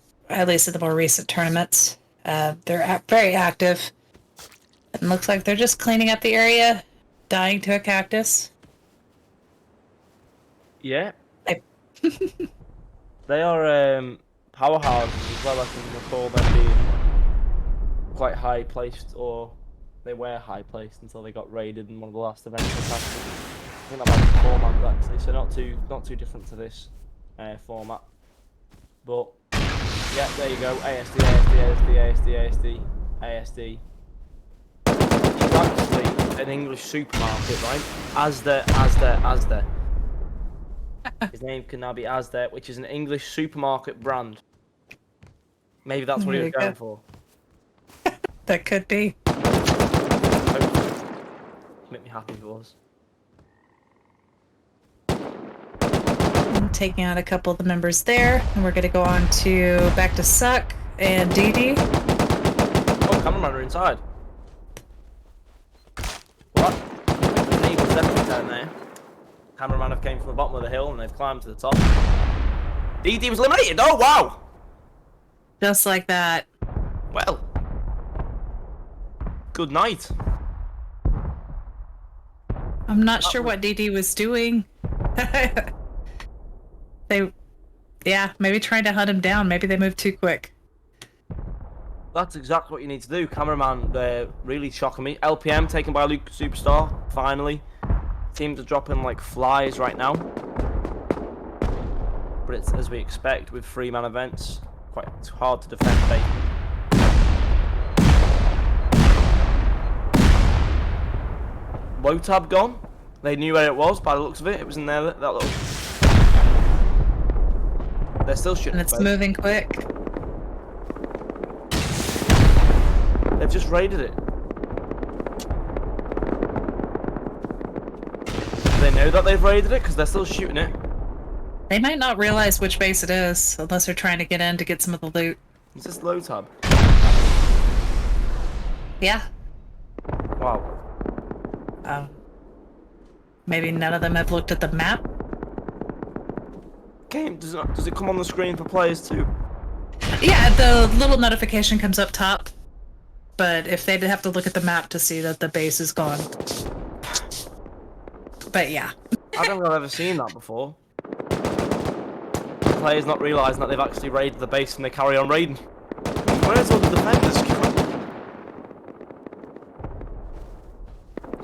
least in the more recent tournaments. They're very active. It looks like they're just cleaning up the area, dying to a cactus. Yeah. They are powerhouses as well. I can recall them being quite high placed, or they were high placed until they got raided in one of the last events. I think that might be format actually, so not too different to this format. But yeah, there you go. ASD, ASD, ASD, ASD, ASD, ASD. He's actually an English supermarket, right? Asda. His name can now be Asda, which is an English supermarket brand. Maybe that's what he was going for. That could be. Make me happy if it was. I'm taking out a couple of the members there, and we're going to go on to back to Suck and Dee. Oh, cameraman are inside. What? The neighbours definitely down there. Cameraman have came from the bottom of the hill and they've climbed to the top. Dee was eliminated. Oh wow! Just like that. Well, good night. I'm not sure what Dee was doing. Maybe trying to hunt him down. Maybe they moved too quick. That's exactly what you need to do. Cameraman, really shocking me. LPM taken by Luke Superstar, finally. Teams are dropping like flies right now. But it's as we expect with 3-man events. Quite hard to defend, Low tab gone. They knew where it was by the looks of it. It was in there, that little... They're still shooting. And it's moving quick. They've just raided it. Do they know that they've raided it? Because they're still shooting it. They might not realize which base it is, unless they're trying to get in to get some of the loot. Is this low tab? Yeah. Wow. Maybe none of them have looked at the map. Game, does it come on the screen for players too? Yeah, the little notification comes up top. But if they'd have to look at the map to see that the base is gone. But yeah. I don't think I've ever seen that before. Players not realising that they've actually raided the base and they carry on raiding. Where's all the defenders gone?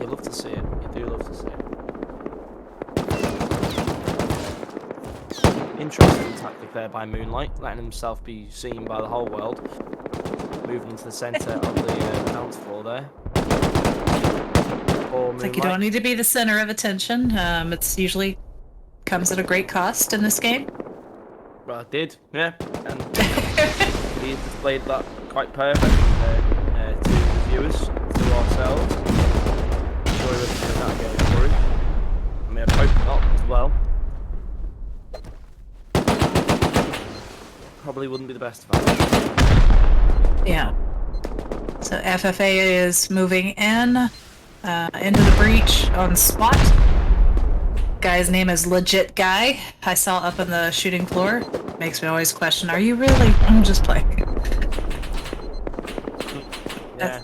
You love to see it. You do love to see it. Interesting tactic there by Moonlight, letting himself be seen by the whole world. Moving into the centre of the dance floor there. It's like you don't need to be the center of attention. It's usually comes at a great cost in this game. Well, it did, yeah. And he displayed that quite perfectly to the viewers, to ourselves. I'm sure he was doing that going through. I mean, I hope not as well. Probably wouldn't be the best of that. Yeah. So FFA is moving in, into the breach on spot. Guy's name is Legit Guy. I saw up on the shooting floor. Makes me always question, are you really? I'm just playing. Yeah.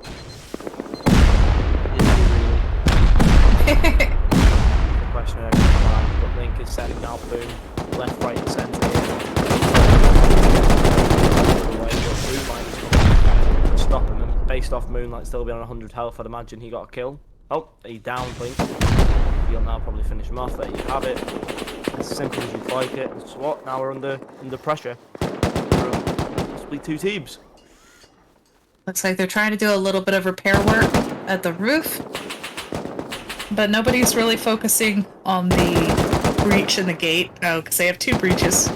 The question every time, but Link is setting out boom, left, right, and centre. Stop him, and based off Moonlight still being on 100 health, I'd imagine he got a kill. Oh, he downed Link. He'll now probably finish him off. There you have it. As simple as you'd like it. So what? Now we're under pressure. Possibly 2 teams. Looks like they're trying to do a little bit of repair work at the roof. But nobody's really focusing on the breach in the gate. Oh, because they have 2 breaches.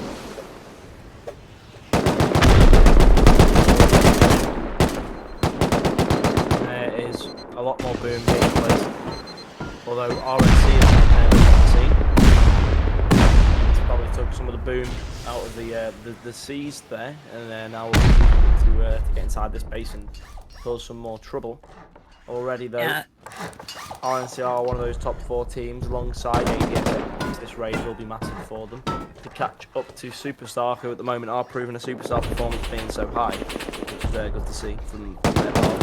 There it is. lot more boom taking place. Although RNC is not paying the it's probably took some of the boom out of the seas there, and now we're to get inside this base and cause some more trouble. Already though, Yeah. RNC are one of those top 4 teams alongside ADF. This raid will be massive for them to catch up to Superstar, who at the moment are proving a Superstar performance being so high, which is good to see from their part.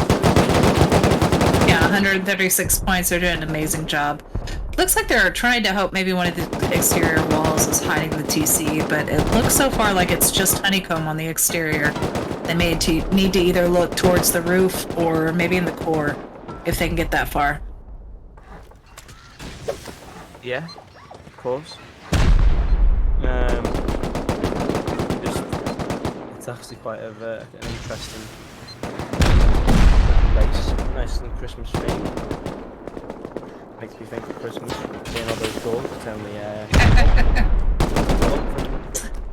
Yeah, 136 points. They're doing an amazing job. Looks like they're trying to hope maybe one of the exterior walls is hiding the TC, but it looks so far like it's just honeycomb on the exterior. They may need to either look towards the roof or maybe in the core if they can get that far. Yeah, of course. It's actually quite an interesting place. Nice and Christmas theme. Makes me think of Christmas. Seeing all those doors. It's only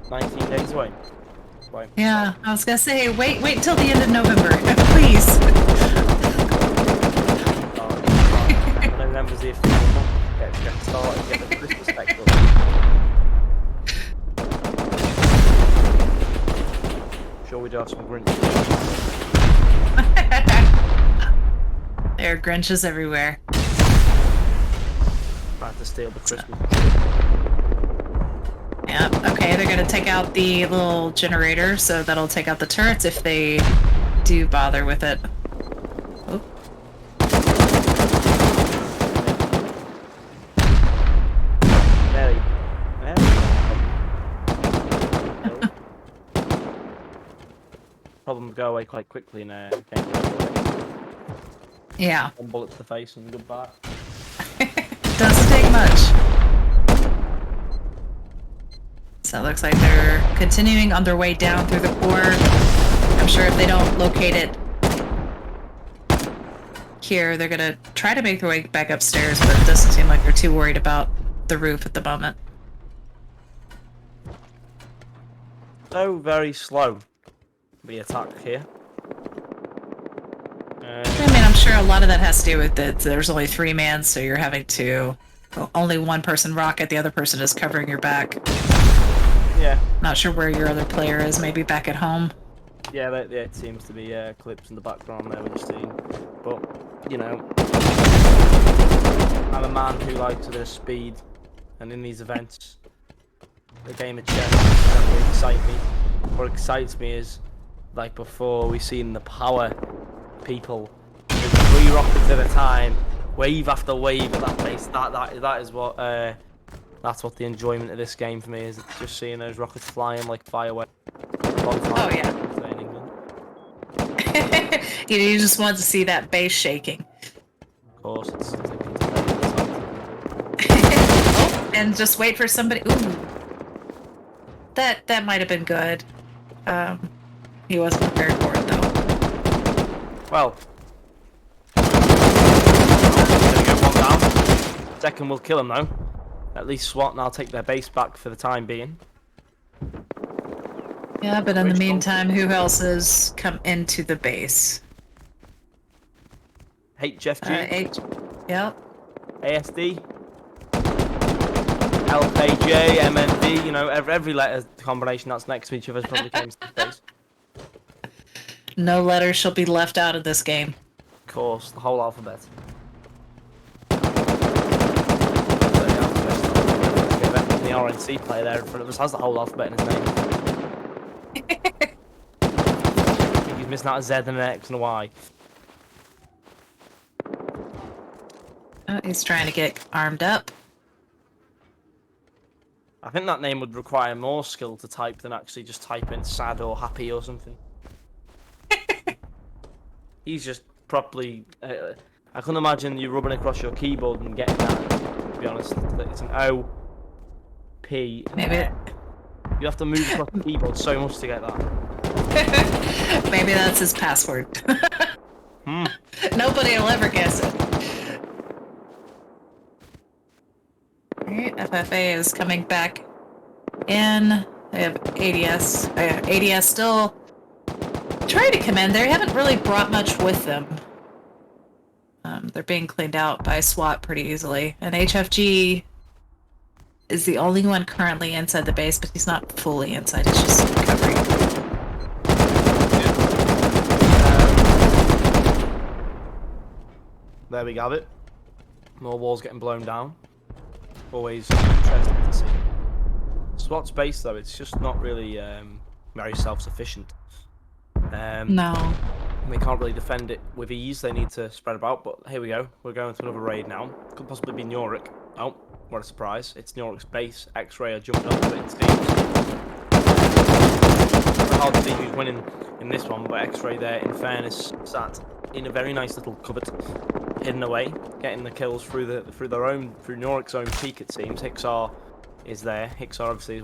19 days away. Right. Yeah, I was gonna say, wait until the end of November, please. November's the official month. Get started, get the Christmas spectacle. Sure, we do have some Grinches. There are Grinches everywhere. Trying to steal the Christmas. Yeah, okay, they're gonna take out the little generator, so that'll take out the turrets if they do bother with it. Oh. Very. Problems go away quite quickly in a game. Yeah. One bullet to the face and goodbye. Doesn't take much. So it looks like they're continuing on their way down through the core. I'm sure if they don't locate it here, they're gonna try to make their way back upstairs, but it doesn't seem like they're too worried about the roof at the moment. So very slow. The attack here. I mean, I'm sure a lot of that has to do with that there's only 3 man, so you're having to only one person rocket, the other person is covering your back. Yeah. Not sure where your other player is, maybe back at home. Yeah, it seems to be clips in the background there with the scene. But, you know, I'm a man who likes a bit of speed, and in these events, the game of chess doesn't really excite me. What excites me is, like before, we've seen the power people with 3 rockets at a time, wave after wave at that pace. That is what that's what the enjoyment of this game for me is. It's just seeing those rockets flying like fireworks. Oh yeah. In England. You just want to see that base shaking. Of course, it's And just wait for somebody. Ooh, that might have been good. He wasn't prepared for it though. well. Gonna get one down. Second will kill him though. At least SWAT and I'll take their base back for the time being. Yeah, but in the meantime, who else has come into the base? HFG, Yep. ASD, LKJ, MND, you know, every letter combination that's next to each other probably came to the base. No letter shall be left out of this game. Of course, the whole alphabet. The RNC player there in front of us has the whole alphabet in his name. I think he's missing out a Z and an X and a Y. Oh, he's trying to get armed up. I think that name would require more skill to type than actually just type in sad or happy or something. He's just properly... I couldn't imagine you rubbing across your keyboard and getting that, to be honest. It's an O, P, Maybe. You have to move across the keyboard so much to get that. Maybe that's his password. Nobody will ever guess it. Alright, FFA is coming back in. They have ADS. ADS still trying to come in. They haven't really brought much with them. They're being cleaned out by SWAT pretty easily. And HFG is the only one currently inside the base, but he's not fully inside. He's just covering. There we have it. More walls getting blown down. Always interesting to see. SWAT's base, though, it's just not really very self-sufficient. No. They can't really defend it with ease. They need to spread about. But here we go. We're going to another raid now. Could possibly be Nuric. Oh, what a surprise. It's Nuric's base. X-Ray are jumping up to it, it seems. It's hard to see who's winning in this one, but X-Ray there, in fairness, sat in a very nice little cupboard, hidden away, getting the kills through Nuric's own peak, it seems. Hixar is there. Hixar obviously is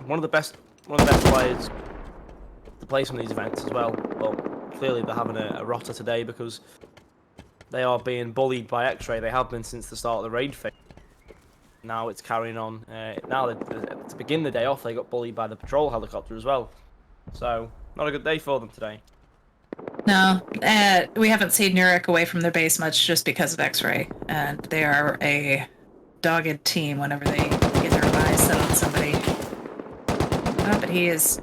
one of the best players to play some of these events as well. Well, clearly they're having a rotter today because they are being bullied by X-Ray. They have been since the start of the raid phase. Now it's carrying on. Now to begin the day off, they got bullied by the patrol helicopter as well. So not a good day for them today. No, we haven't seen Nuric away from their base much just because of X-Ray, and they are a dogged team whenever they get their eyes set on somebody. But he is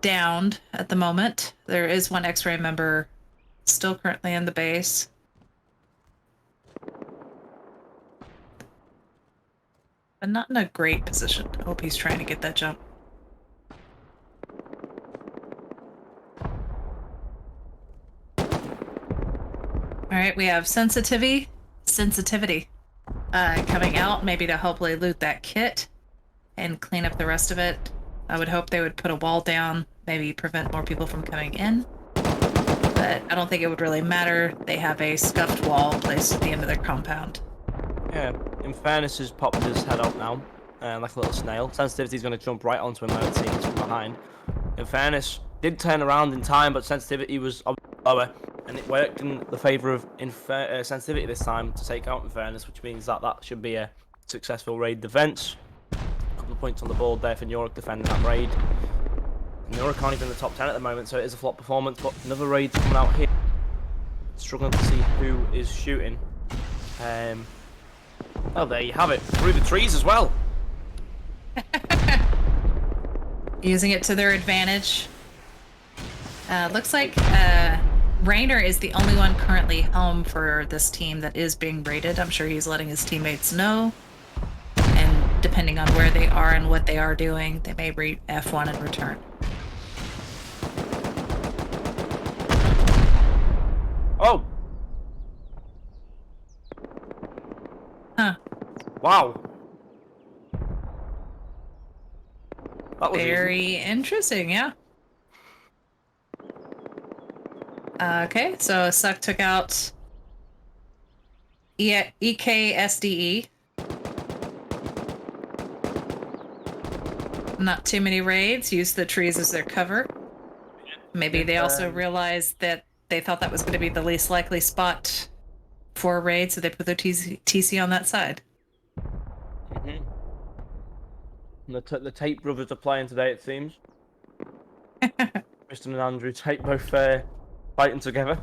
downed at the moment. There is one X-Ray member still currently in the base. But not in a great position. I hope he's trying to get that jump. Alright, we have sensitivity coming out, maybe to hopefully loot that kit and clean up the rest of it. I would hope they would put a wall down, maybe prevent more people from coming in. But I don't think it would really matter. They have a scuffed wall placed at the end of their compound. Yeah, in fairness, has popped his head up now, like a little snail. Sensitivity's going to jump right onto him, it seems, from behind. In fairness, did turn around in time, but sensitivity was lower, and it worked in the favour of sensitivity this time to take out in fairness, which means that should be a successful raid defence. A couple of points on the board there for Nuric defending that raid. Nuric aren't even in the top 10 at the moment, so it is a flop performance, but another raid's coming out here. Struggling to see who is shooting. Oh, there you have it. Through the trees as well. Using it to their advantage. Looks like Rainer is the only one currently home for this team that is being raided. I'm sure he's letting his teammates know. And depending on where they are and what they are doing, they may raid F1 and return. Oh! Huh. Wow. That was very interesting, yeah. Okay, so Suck took out EKSDE. Not too many raids. Use the trees as their cover. Maybe they also realized that they thought that was going to be the least likely spot for a raid, so they put their TC on that side. Mm-hmm. The Tate brothers are playing today, it seems. Kristen and Andrew Tate both fighting together.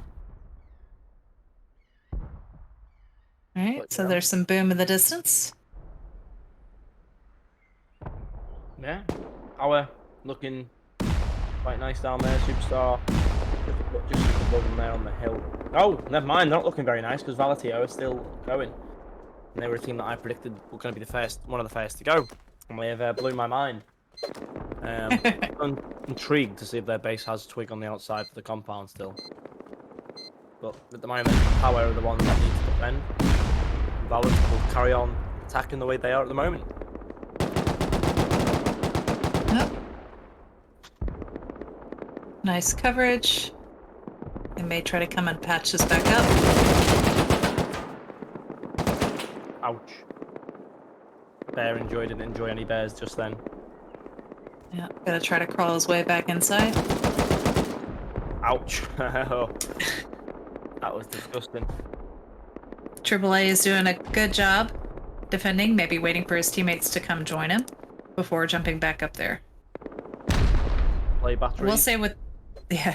Alright, so there's some boom in the distance. Yeah, Power looking quite nice down there, Superstar. Just above them there on the hill. Oh, never mind, they're not looking very nice because Valetio are still going. And they were a team that I predicted were going to be one of the first to go. And they have blew my mind. I'm intrigued to see if their base has Twig on the outside for the compound still. But at the moment, Power are the ones that need to defend. Valent will carry on attacking the way they are at the moment. Yep. Nice coverage. They may try to come and patch this back up. Ouch. Bear didn't enjoy any bears just then. Yeah, gotta try to crawl his way back inside. Ouch. That was disgusting. AAA is doing a good job defending, maybe waiting for his teammates to come join him before jumping back up there. Play batteries. We'll say with... Yeah.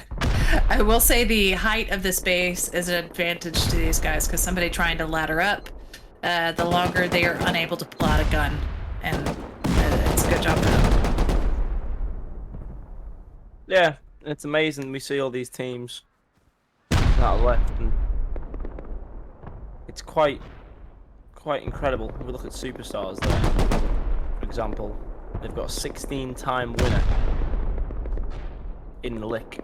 I will say the height of this base is an advantage to these guys because somebody trying to ladder up, the longer they are unable to pull out a gun, and it's a good job for them. Yeah, it's amazing. We see all these teams that are left, and it's quite incredible. If we look at superstars there, for example, they've got a 16-time winner in the lick.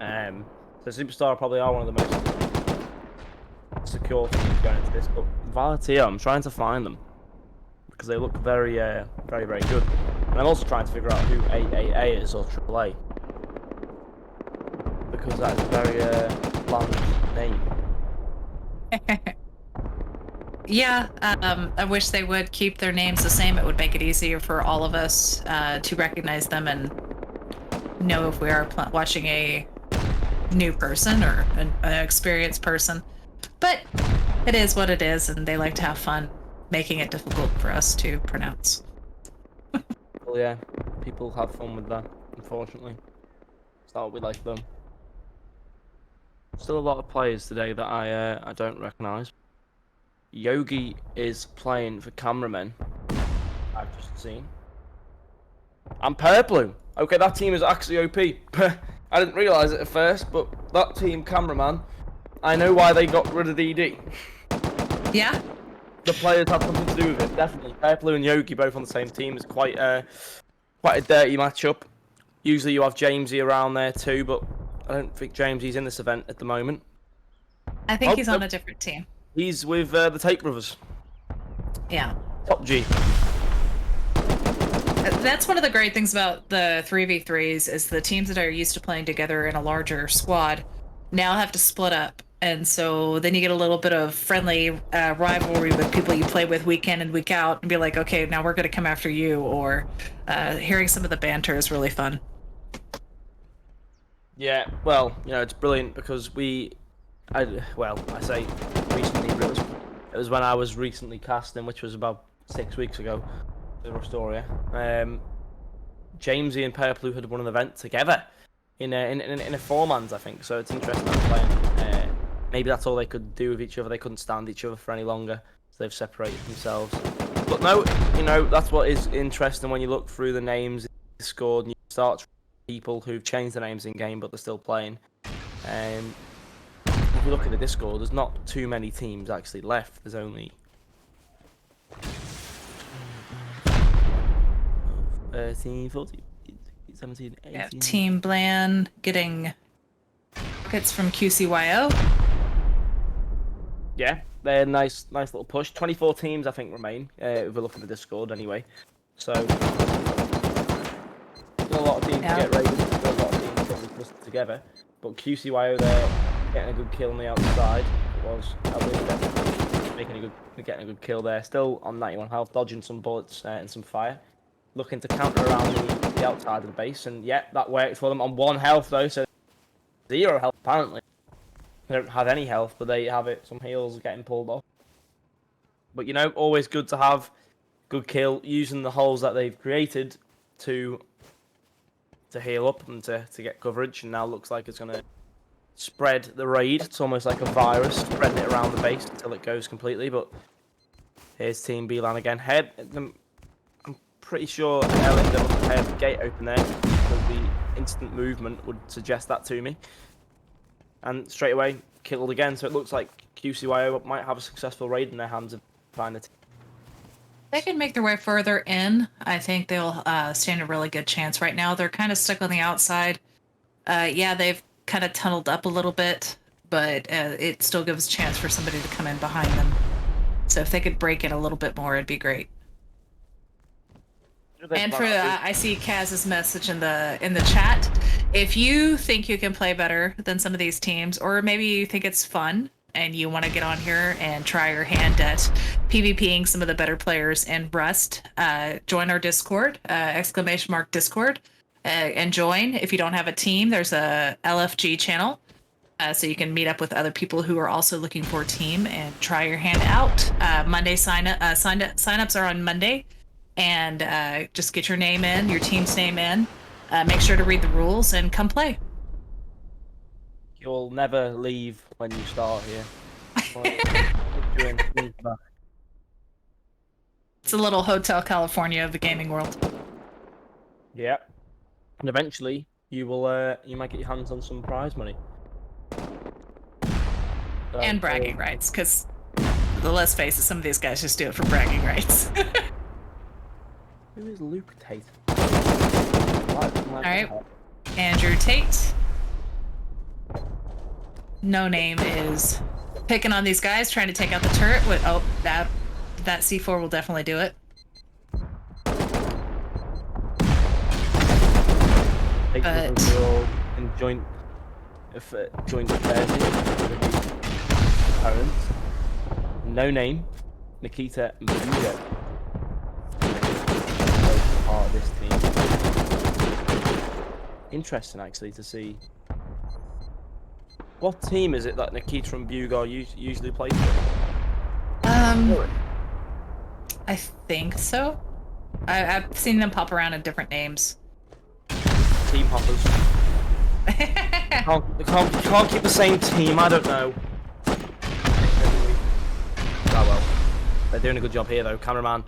So superstar probably are one of the most secure teams going into this. But Valentino, I'm trying to find them because they look very good. And I'm also trying to figure out who AAA is or AAA because that's a very bland name. Yeah, I wish they would keep their names the same. It would make it easier for all of us to recognize them and know if we are watching a new person or an experienced person. But it is what it is, and they like to have fun making it difficult for us to pronounce. Well, yeah, people have fun with that, unfortunately. It's not what we like them. Still a lot of players today that I don't recognise. Yogi is playing for cameramen. I've just seen. And Purple. Okay, that team is actually OP. I didn't realise it at first, but that team cameraman, I know why they got rid of ED. Yeah? The players had something to do with it, definitely. Purple and Yogi both on the same team is quite a dirty matchup. Usually you have Jamesy around there too, but I don't think Jamesy's in this event at the moment. I think he's on a different team. He's with the Tate brothers. Yeah. Top G. That's one of the great things about the 3v3s is the teams that are used to playing together in a larger squad now have to split up. And so then you get a little bit of friendly rivalry with people you play with week in and week out and be like, okay, now we're going to come after you. Or hearing some of the banter is really fun. Yeah, well, you know, it's brilliant because I say recently, but it was when I was recently casting, which was about 6 weeks ago, the Rustoria. Jamesy and Purple had won an event together in a four-mans, I think. So it's interesting playing. Maybe that's all they could do with each other. They couldn't stand each other for any longer, so they've separated themselves. But no, you know, that's what is interesting when you look through the names in Discord and you start people who've changed their names in game but they're still playing. If you look at the Discord, there's not too many teams actually left. There's only 13, 14, 17, 18. Yeah, Team Bland getting rockets from QCYO. Yeah, they're nice little push. 24 teams, I think, remain. If we look at the Discord, anyway. So, still a lot of teams to get raided. Still a lot of teams probably clustered together. But QCYO, they're getting a good kill on the outside. It was, I believe, getting a good kill there. Still on 91 health, dodging some bullets and some fire. Looking to counter around the outside of the base, and yeah, that worked for them. On 1 health though, so 0 health apparently. They don't have any health, but they have it. Some heals getting pulled off. But you know, always good to have good kill using the holes that they've created to heal up and to get coverage. And now looks like it's gonna spread the raid. It's almost like a virus, spreading it around the base until it goes completely. But here's Team Beeline again. I'm pretty sure Ellen will have the gate open there because the instant movement would suggest that to me. And straight away killed again, so it looks like QCYO might have a successful raid in their hands of trying to. They can make their way further in. I think they'll stand a really good chance. Right now, they're kind of stuck on the outside. Yeah, they've kind of tunneled up a little bit, but it still gives a chance for somebody to come in behind them. So if they could break it a little bit more, it'd be great. And for I see Kaz's message in the chat. If you think you can play better than some of these teams, or maybe you think it's fun and you want to get on here and try your hand at PvPing some of the better players in Rust, join our Discord, !Discord, and join. If you don't have a team, there's a LFG channel, so you can meet up with other people who are also looking for a team and try your hand out. Monday signups are on Monday. And just get your name in, your team's name in. Make sure to read the rules and come play. You'll never leave when you start here. It's a little Hotel California of the gaming world. Yeah. And eventually, you will. You might get your hands on some prize money. So, And bragging rights, because let's face it, some of these guys just do it for bragging rights. Who is Luke Tate? Alright. Andrew Tate. No Name is picking on these guys, trying to take out the turret. With, oh, that C4 will definitely do it. But in joint affairs parents. No Name, Nikita, and Buga. Part of this team. Interesting, actually, to see. What team is it that Nikita and Bugar usually play for? I think so. I've seen them pop around in different names. Team hoppers. can't keep the same team. I don't know. Oh well, they're doing a good job here though. Cameraman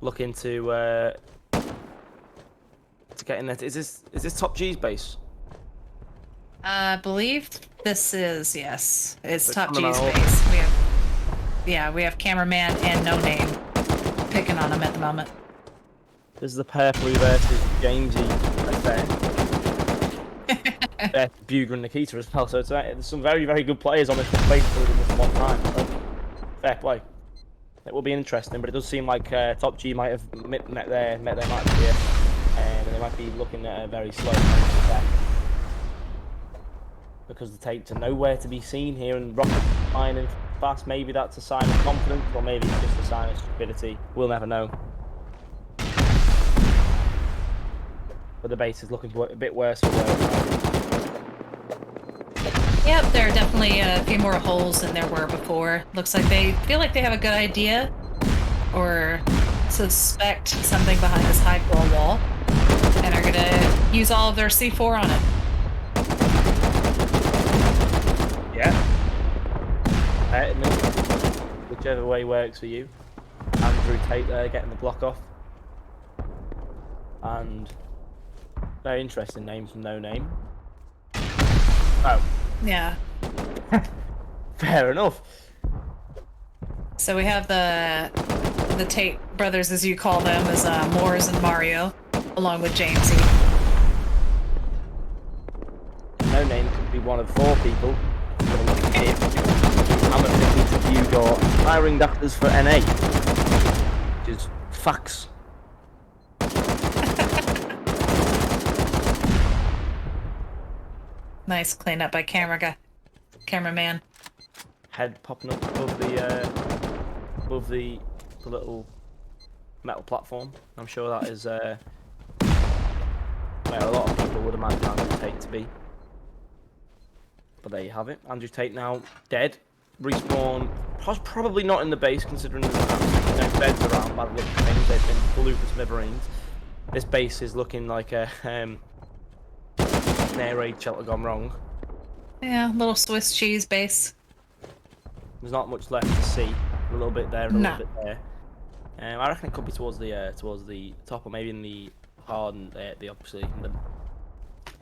looking to get in there. Is this Top G's base? I believe this is, yes. It's So Top G's cameraman base. We have Cameraman and No Name picking on him at the moment. This is the Purpley versus Jamesy affair. Buger and Nikita as well. So there's some very, very good players on this base in this one time. So fair play. It will be interesting, but it does seem like Top G might have met their match here, and they might be looking at a very slow attack. Because the Tates are nowhere to be seen here, and Rocket flying in fast. Maybe that's a sign of confidence, or maybe it's just a sign of stupidity. We'll never know. But the base is looking a bit worse for wear. Yep, there are definitely a few more holes than there were before. Looks like they feel like they have a good idea, or suspect something behind this high floor wall, and are gonna use all of their C4 on it. Yeah. Whichever way works for you. Andrew Tate there getting the block off. And very interesting name from No Name. Oh. Yeah. Fair enough. So we have the Tate brothers, as you call them, as Moors and Mario, along with Jamesy. No Name could be one of 4 people. I'm a you got hiring doctors for NA, which is facts. Nice cleanup by cameraman. Head popping up above the little metal platform. I'm sure that is where a lot of people would imagine Andrew Tate to be. But there you have it. Andrew Tate now dead. Respawn, probably not in the base, considering there's no beds around by the look of things. They've been blue for smithereens. This base is looking like a an air raid shelter gone wrong. Yeah, little Swiss cheese base. There's not much left to see. A little bit there, and a little bit there. I reckon it could be towards the top, or maybe in the hard and the obviously in the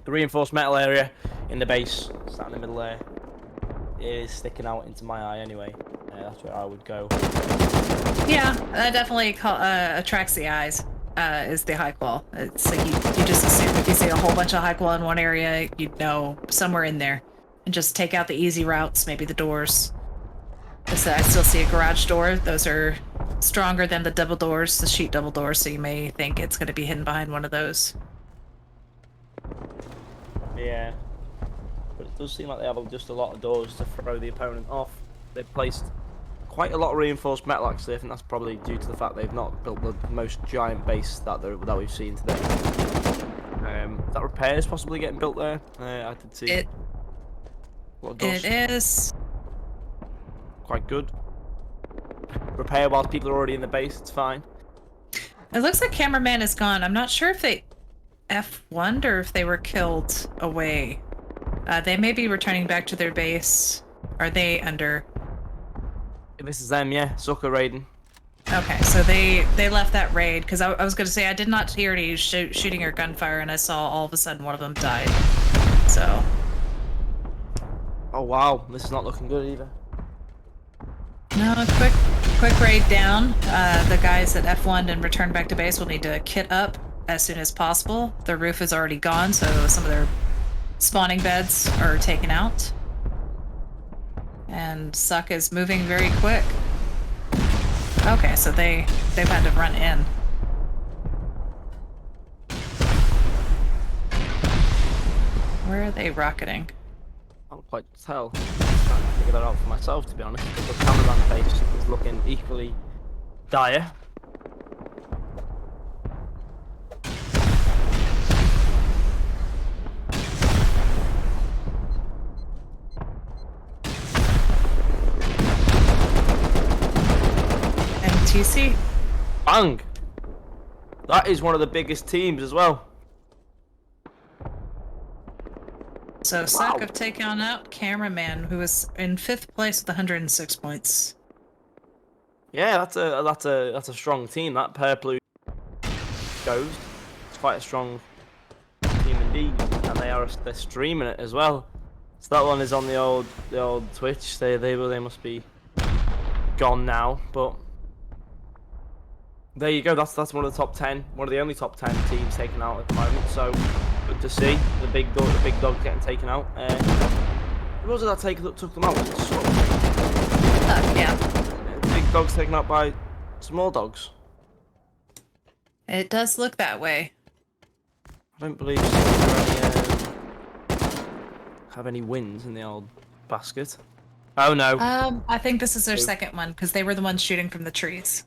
reinforced metal area in the base, sat in the middle there. It is sticking out into my eye anyway. That's where I would go. Yeah, that definitely attracts the eyes. Is the high qual. It's like you just assume if you see a whole bunch of high qual in one area, you'd know somewhere in there, and just take out the easy routes, maybe the doors. I still see a garage door. Those are stronger than the double doors, the sheet double doors, so you may think it's going to be hidden behind one of those. Yeah. But it does seem like they have just a lot of doors to throw the opponent off. They've placed quite a lot of reinforced metal, actually. I think that's probably due to the fact they've not built the most giant base that we've seen today. That repairs possibly getting built there. I did see it. A lot of dust. It is quite good. Repair whilst people are already in the base. It's fine. It looks like cameraman is gone. I'm not sure if they F1'd or if they were killed away. They may be returning back to their base. Are they under? This is them, yeah. Sucker raiding. Okay, so they left that raid because I was going to say I did not hear any shooting or gunfire, and I saw all of a sudden one of them died. So. Oh wow, this is not looking good either. No, quick raid down. The guys at F1 and return back to base will need to kit up as soon as possible. The roof is already gone, so some of their spawning beds are taken out. And Suck is moving very quick. Okay, so they've had to run in. Where are they rocketing? I can't quite tell. I'm trying to figure that out for myself, to be honest. The cameraman face is looking equally dire. MTC. Bang! That is one of the biggest teams as well. So Suck have taken out Cameraman, who is in 5th place with 106 points. Yeah, that's a strong team. That Purple goes. It's quite a strong team indeed, and they're streaming it as well. So that one is on the old Twitch. They must be gone now, but there you go. That's one of the top 10, one of the only top 10 teams taken out at the moment. So good to see the big dog getting taken out. Who was it that took them out? Yeah. Big dogs taken out by small dogs. It does look that way. I don't believe have any wins in the old basket. Oh no. I think this is their second one because they were the ones shooting from the trees.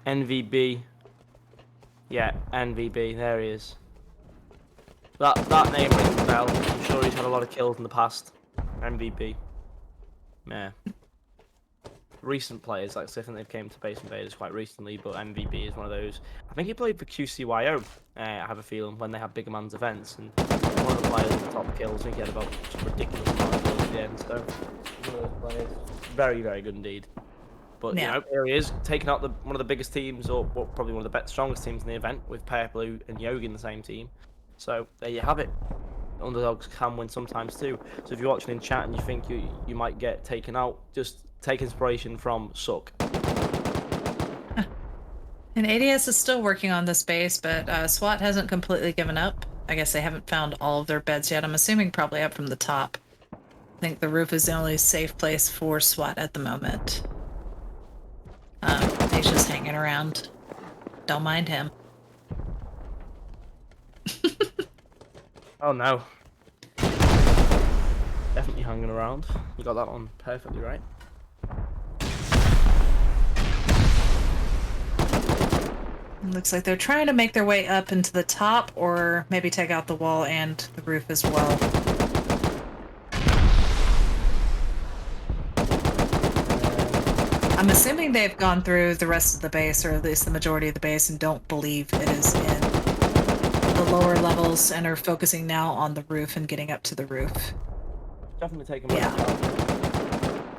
NVB. Yeah, NVB. There he is. That name rings a bell. I'm sure he's had a lot of kills in the past. NVB. Yeah. Recent players, like I think they've came to Base Invaders quite recently, but MVP is one of those. I think he played for QCYO. I have a feeling when they have bigger man's events, and one of the players with the top kills. I think he had about some ridiculous amount of kills at the end. So one of those players, very very good indeed. But Yeah. you know, here he is taking out one of the biggest teams, or probably one of the strongest teams in the event, with Purple and Yogi in the same team. So there you have it. Underdogs can win sometimes too. So if you're watching in chat and you think you might get taken out, just take inspiration from Suck. And ADS is still working on this base, but SWAT hasn't completely given up. I guess they haven't found all of their beds yet. I'm assuming probably up from the top. I think the roof is the only safe place for SWAT at the moment. He's just hanging around. Don't mind him. Oh no. Definitely hanging around. You got that one perfectly right. Looks like they're trying to make their way up into the top, or maybe take out the wall and the roof as well. I'm assuming they've gone through the rest of the base, or at least the majority of the base, and don't believe it is in the lower levels, and are focusing now on the roof and getting up to the roof. Definitely take them.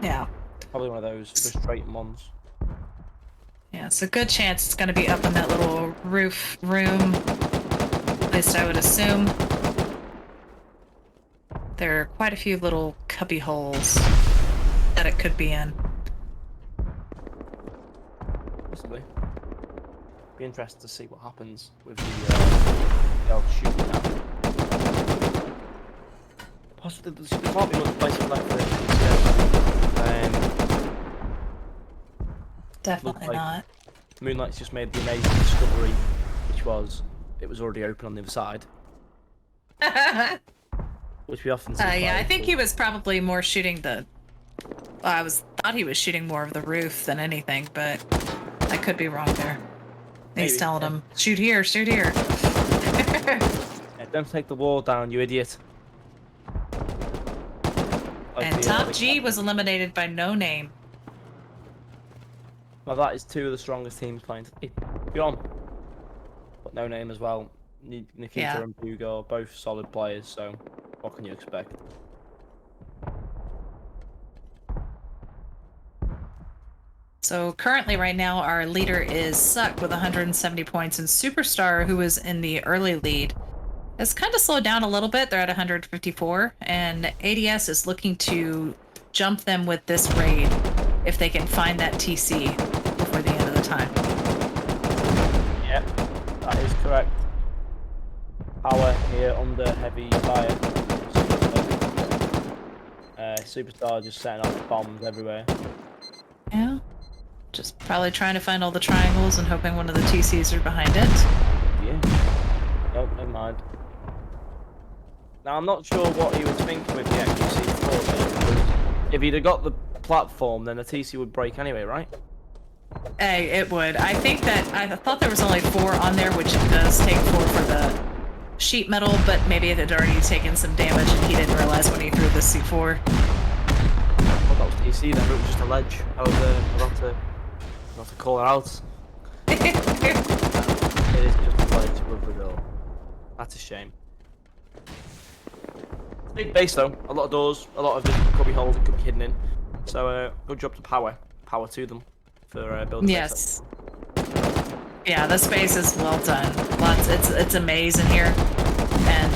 Yeah. Probably one of those frustrating ones. Yeah, it's a good chance it's going to be up in that little roof room. At least I would assume. There are quite a few little cubby holes that it could be in. Possibly. Be interested to see what happens with the old shooting now. Possibly there can't be much places left for it. Definitely like not. Moonlight's just made the amazing discovery, which was it was already open on the other side. Which we often see. Yeah, I think he was probably more shooting the. Well, thought he was shooting more of the roof than anything, but I could be wrong there. He's telling him, shoot here, shoot here. Yeah, don't take the wall down, you idiot. And Top G was eliminated by No Name. Well, that is two of the strongest teams playing. Beyond, but No Name as well. Nikita and Hugo are both solid players, so What can you expect? So currently, right now, our leader is Suck with 170 points, and Superstar, who was in the early lead, has kind of slowed down a little bit. They're at 154, and ADS is looking to jump them with this raid if they can find that TC before the end of the time. Yep, that is correct. Power here under heavy fire. Superstar just setting off bombs everywhere. Yeah. Just probably trying to find all the triangles and hoping one of the TCs are behind it. Yeah. Nope, never mind. Now, I'm not sure what he was thinking with the XQC4. If he'd have got the platform, then the TC would break anyway, right? Hey, it would. I think that I thought there was only 4 on there, which it does take 4 for the sheet metal, but maybe it had already taken some damage and he didn't realize when he threw the C4. Well, that was TC then, but it was just a ledge. I was about to call her out. It is just a ledge above the door. That's a shame. Big base though, a lot of doors, a lot of different cubby holes it could be hidden in. So good job to power to them for building. Yes. Yeah, the space is well done. It's a maze in here, and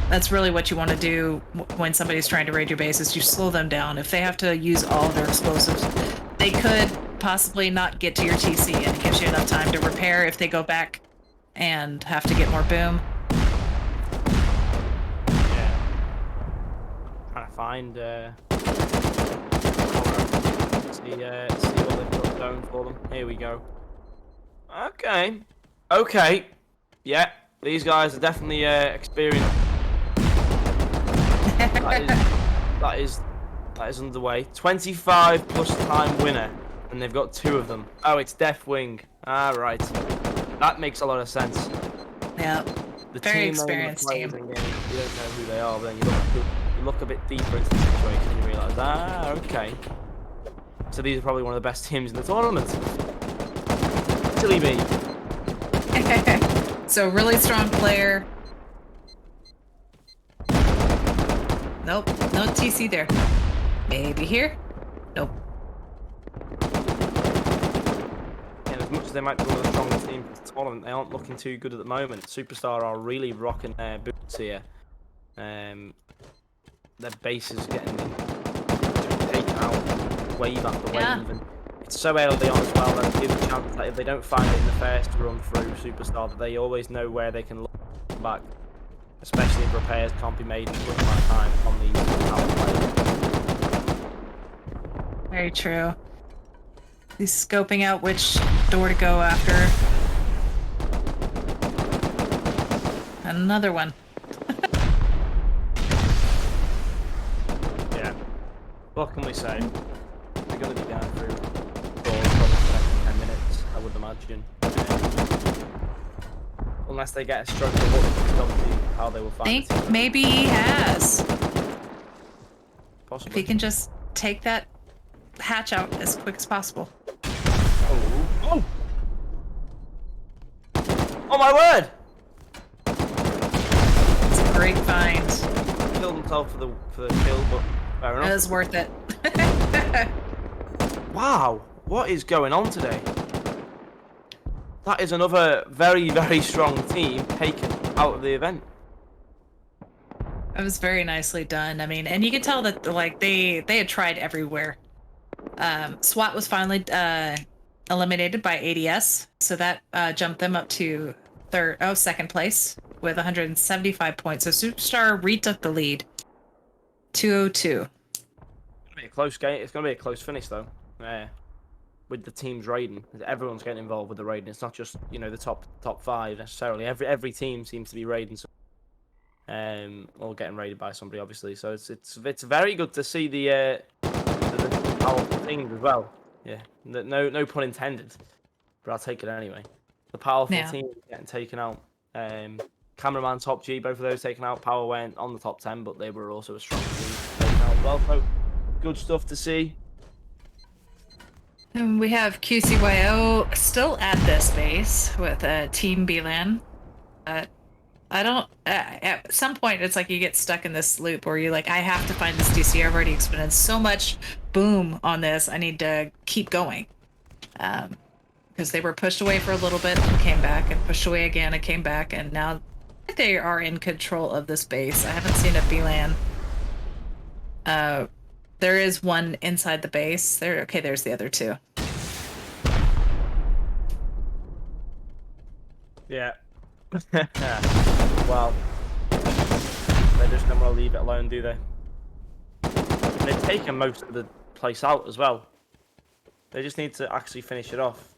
that's really what you want to do when somebody's trying to raid your base. Is you slow them down. If they have to use all of their explosives, they could possibly not get to your TC, and it gives you enough time to repair if they go back and have to get more boom. Find see what they've got going for them. Here we go. Okay. Yeah, these guys are definitely experienced. that is underway. 25 plus time winner, and they've got 2 of them. Oh, it's Death Wing. Ah, right. That makes a lot of sense. Yeah. The Very team experienced team. You don't know who they are, but then you look a bit deeper into the situation and you realise, okay. So these are probably one of the best teams in the tournament. Silly me. So really strong player. Nope, no TC there. Maybe here? Nope. Yeah, as much as they might be one of the strongest teams in the tournament, they aren't looking too good at the moment. Superstar are really rocking their boots here. Their base is getting taken out wave after wave, and it's so early on as well that there's a chance that if they don't find it in the first run through Superstar, that they always know where they can look back, especially if repairs can't be made in a quick amount of time on these power plays. Very true. He's scoping out which door to go after. Another one. What can we say? They're going to be down through doors probably for the next 10 minutes, I would imagine. Unless they get a stroke of luck, obviously how they will find it. I think maybe he has. Possibly. If he can just take that hatch out as quick as possible. Oh! Oh my word! It's a great find. He killed himself for the kill, but fair enough. It was worth it. Wow, what is going on today? That is another very, very strong team taken out of the event. It was very nicely done. I mean, and you can tell that like they had tried everywhere. SWAT was finally eliminated by ADS, so that jumped them up to second place with 175 points. So Superstar retook the lead, 202. It's gonna be a close game. It's gonna be a close finish though. With the teams raiding, everyone's getting involved with the raiding. It's not just the top 5 necessarily. Every team seems to be raiding. Or getting raided by somebody, obviously. So it's very good to see the powerful teams as well. Yeah, no pun intended, but I'll take it anyway. The powerful team getting taken out. Cameraman, Top G, both of those taken out. Power went on the top 10, but they were also a strong team taken out as well. So good stuff to see. And we have QCYO still at this base with Team BLAN. I don't. At some point, it's like you get stuck in this loop where you're like, I have to find this DC. I've already expended so much boom on this. I need to keep going. Because they were pushed away for a little bit and came back, and pushed away again and came back, and now they are in control of this base. I haven't seen a VLAN. There is one inside the base. There. Okay, there's the other two. Yeah. Well, they just don't want to leave it alone, do they? They've taken most of the place out as well. They just need to actually finish it off.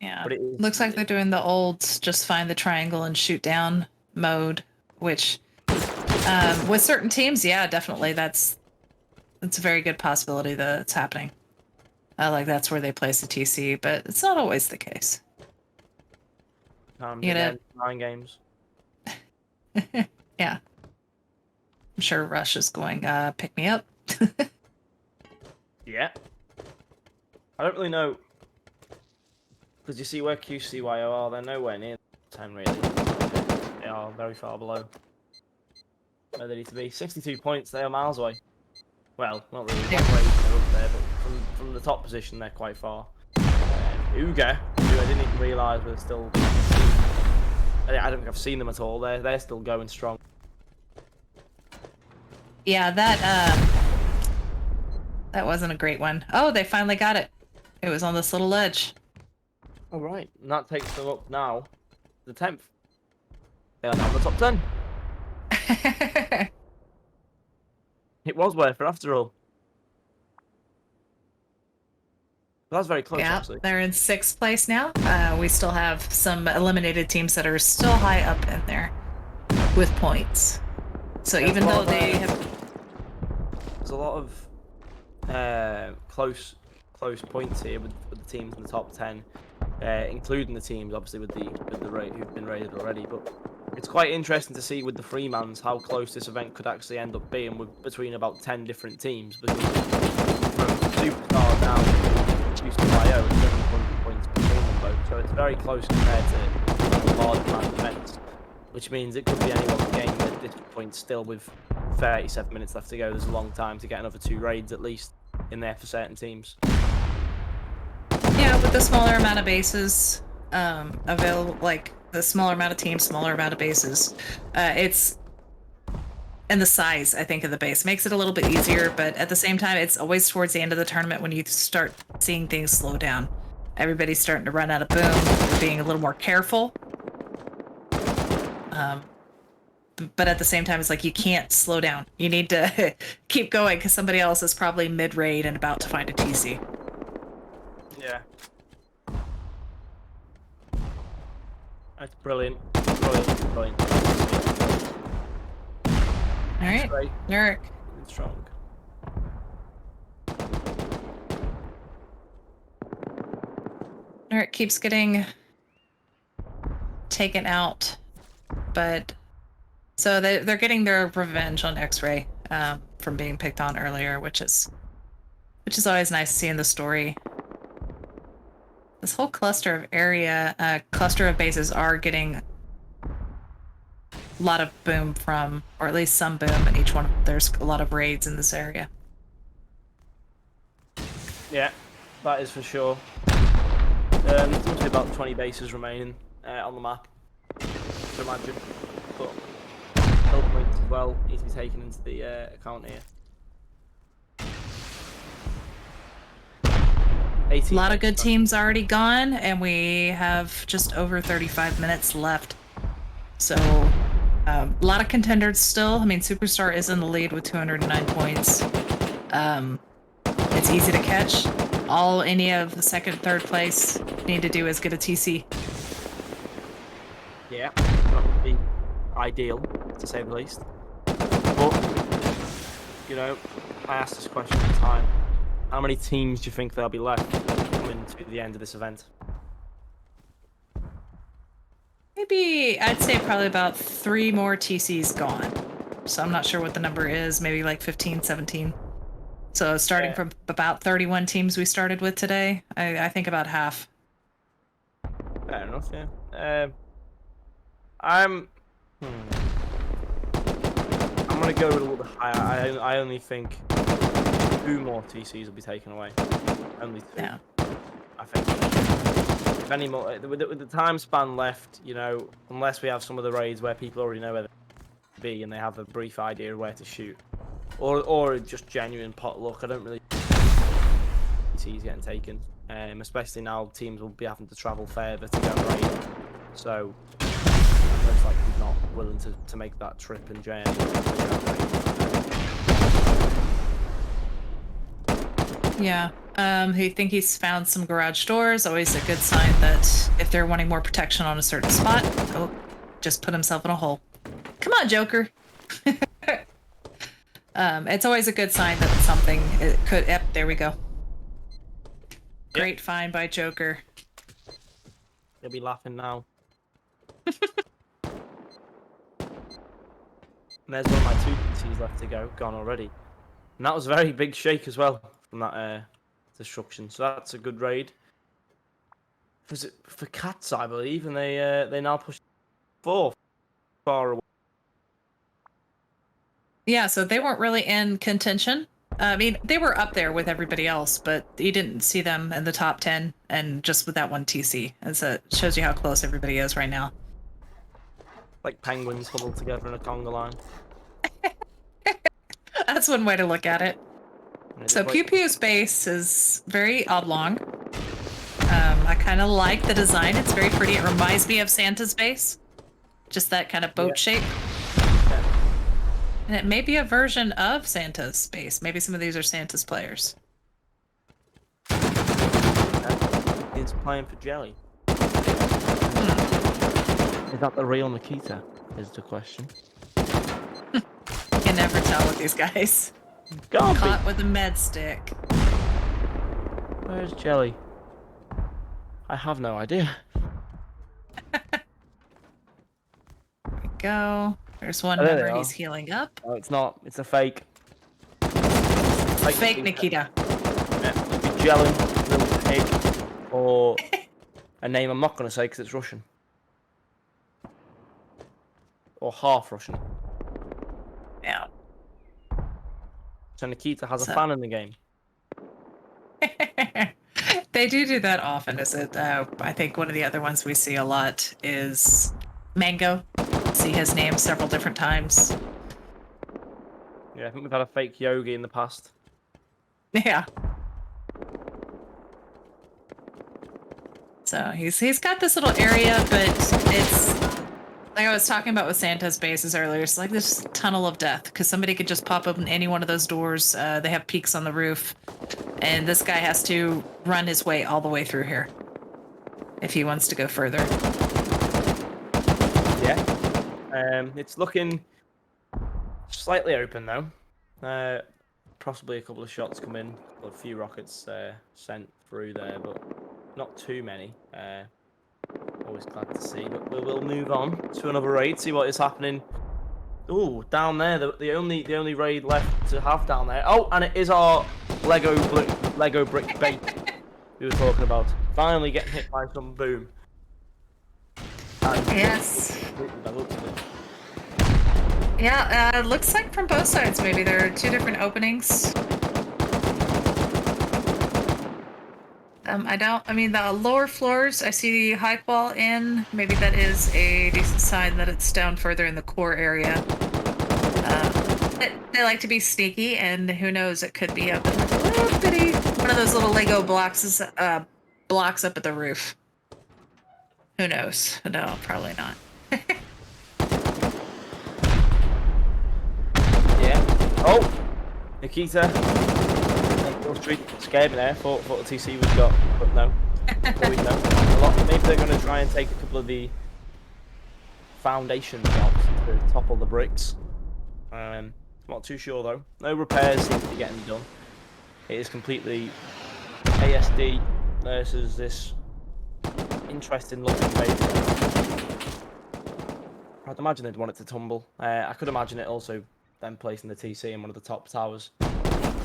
Yeah. But it is, Looks like they're doing the old just find the triangle and shoot down mode, which with certain teams, yeah, definitely that's a very good possibility that it's happening. Like that's where they place the TC, but it's not always the case. You know, 9 games. yeah. I'm sure Rush is going pick me up. Yeah. I don't really know. Because you see where QCYO are, they're nowhere near 10 really. They are very far below where they need to be. 62 points, they are miles away. Well, not really, they're up there, but from the top position, they're quite far. Uga, who I didn't even realise were still... I don't think I've seen them at all. They're still going strong. Yeah, that wasn't a great one. Oh, they finally got it. It was on this little ledge. All right, and that takes them up now to the 10th. They are now in the top 10. It was worth it after all. But that's very close, Yeah, actually. they're in 6th place now. We still have some eliminated teams that are still high up in there with points. So There's even though they have... There's a lot of close points here with the teams in the top 10, including the teams obviously with the rate who've been rated already. But it's quite interesting to see with the Freemans how close this event could actually end up being with between about 10 different teams. Because from Superstar down to QCYO, it's 700 points between them both. So it's very close compared to large amount of events, which means it could be anyone's game at this point still with 37 minutes left to go. There's a long time to get another 2 raids at least in there for certain teams. Yeah, with the smaller amount of bases available, like the smaller amount of teams, smaller amount of bases, it's... And the size, I think, of the base makes it a little bit easier, but at the same time, it's always towards the end of the tournament when you start seeing things slow down. Everybody's starting to run out of boom. We're being a little more careful. But at the same time, it's like you can't slow down. You need to keep going because somebody else is probably mid-raid and about to find a TC. Yeah. That's brilliant. Brilliant. All right, Eric. Strong. Eric keeps getting taken out, but so they're getting their revenge on X-Ray from being picked on earlier, which is always nice to see in the story. This whole cluster of bases are getting a lot of boom from, or at least some boom in each one. There's a lot of raids in this area. Yeah, that is for sure. There seems to be about 20 bases remaining on the map, to imagine. But hill points as well need to be taken into the account here. A lot of good teams already gone, and we have just over 35 minutes left. So a lot of contenders still. I mean, Superstar is in the lead with 209 points. It's easy to catch. All any of the second, third place need to do is get a TC. Yeah, that would be ideal, to say the least. But, you know, I asked this question at the time. How many teams do you think there'll be left coming to the end of this event? Maybe, I'd say probably about 3 more TCs gone. So I'm not sure what the number is, maybe like 15, 17. So starting from about 31 teams we started with today, I think about half. Fair enough, yeah. I'm gonna go a little bit higher. I only think 2 more TCs will be taken away. Only 2. Yeah. I think. If any more, with the time span left, you know, unless we have some of the raids where people already know where they be and they have a brief idea of where to shoot, or just genuine potluck. I don't really see TCs getting taken, especially now teams will be having to travel further to go and raid. So, most likely not willing to make that trip and journey. Yeah. He think he's found some garage doors. Always a good sign that if they're wanting more protection on a certain spot, oh, just put himself in a hole. Come on, Joker. It's always a good sign that something it could. Yep, there we go. Great find by Joker. They'll be laughing now. And there's one of my 2 PCs left to go, gone already. And that was a very big shake as well from that destruction. So that's a good raid. Was it for cats, I believe, and they now push 4 far away. Yeah, so they weren't really in contention. I mean, they were up there with everybody else, but you didn't see them in the top 10, and just with that one TC. And so it shows you how close everybody is right now. Like penguins huddled together in a conga line. That's one way to look at it. So Pew Pew's base is very oblong. I kind of like the design. It's very pretty. It reminds me of Santa's base. Just that kind of boat shape. Yeah. And it may be a version of Santa's base. Maybe some of these are Santa's players. It's playing for Jelly. Is that the real Nikita? Is the question. You can never tell with these guys. Caught with a med stick. Where's Jelly? I have no idea. There we go. There's one There member. He's healing up. Oh, it's not. It's a fake. Fake Nikita. Yeah, Jelly, little pig, or a name I'm not going to say because it's Russian. Or half Russian. Yeah. So Nikita has a fan in the game. They do that often. Is it? I think one of the other ones we see a lot is Mango. See his name several different times. Yeah, I think we've had a fake Yogi in the past. Yeah. So he's got this little area, but it's like I was talking about with Santa's bases earlier. It's like this tunnel of death because somebody could just pop open any one of those doors. They have peaks on the roof, and this guy has to run his way all the way through here if he wants to go further. Yeah. It's looking slightly open though. Possibly a couple of shots come in, a few rockets sent through there, but not too many. Always glad to see, but we'll move on to another raid, see what is happening. Ooh, down there, the only raid left to have down there. Oh, and it is our Lego brick bait we were talking about. Finally getting hit by some boom. And yes. Yeah, it looks like from both sides maybe there are 2 different openings. I mean, the lower floors, I see the high wall in. Maybe that is a decent sign that it's down further in the core area. They like to be sneaky, and who knows, it could be up in the little bitty, one of those little Lego blocks up at the roof. Who knows? No, probably not. Yeah. Oh! Nikita. Street scared me there. Thought the TC was got, but no. Maybe they're going to try and take a couple of the foundation jobs to topple the bricks. Not too sure though. No repairs seem to be getting done. It is completely ASD versus this interesting looking base. I'd imagine they'd want it to tumble. I could imagine it also then placing the TC in one of the top towers.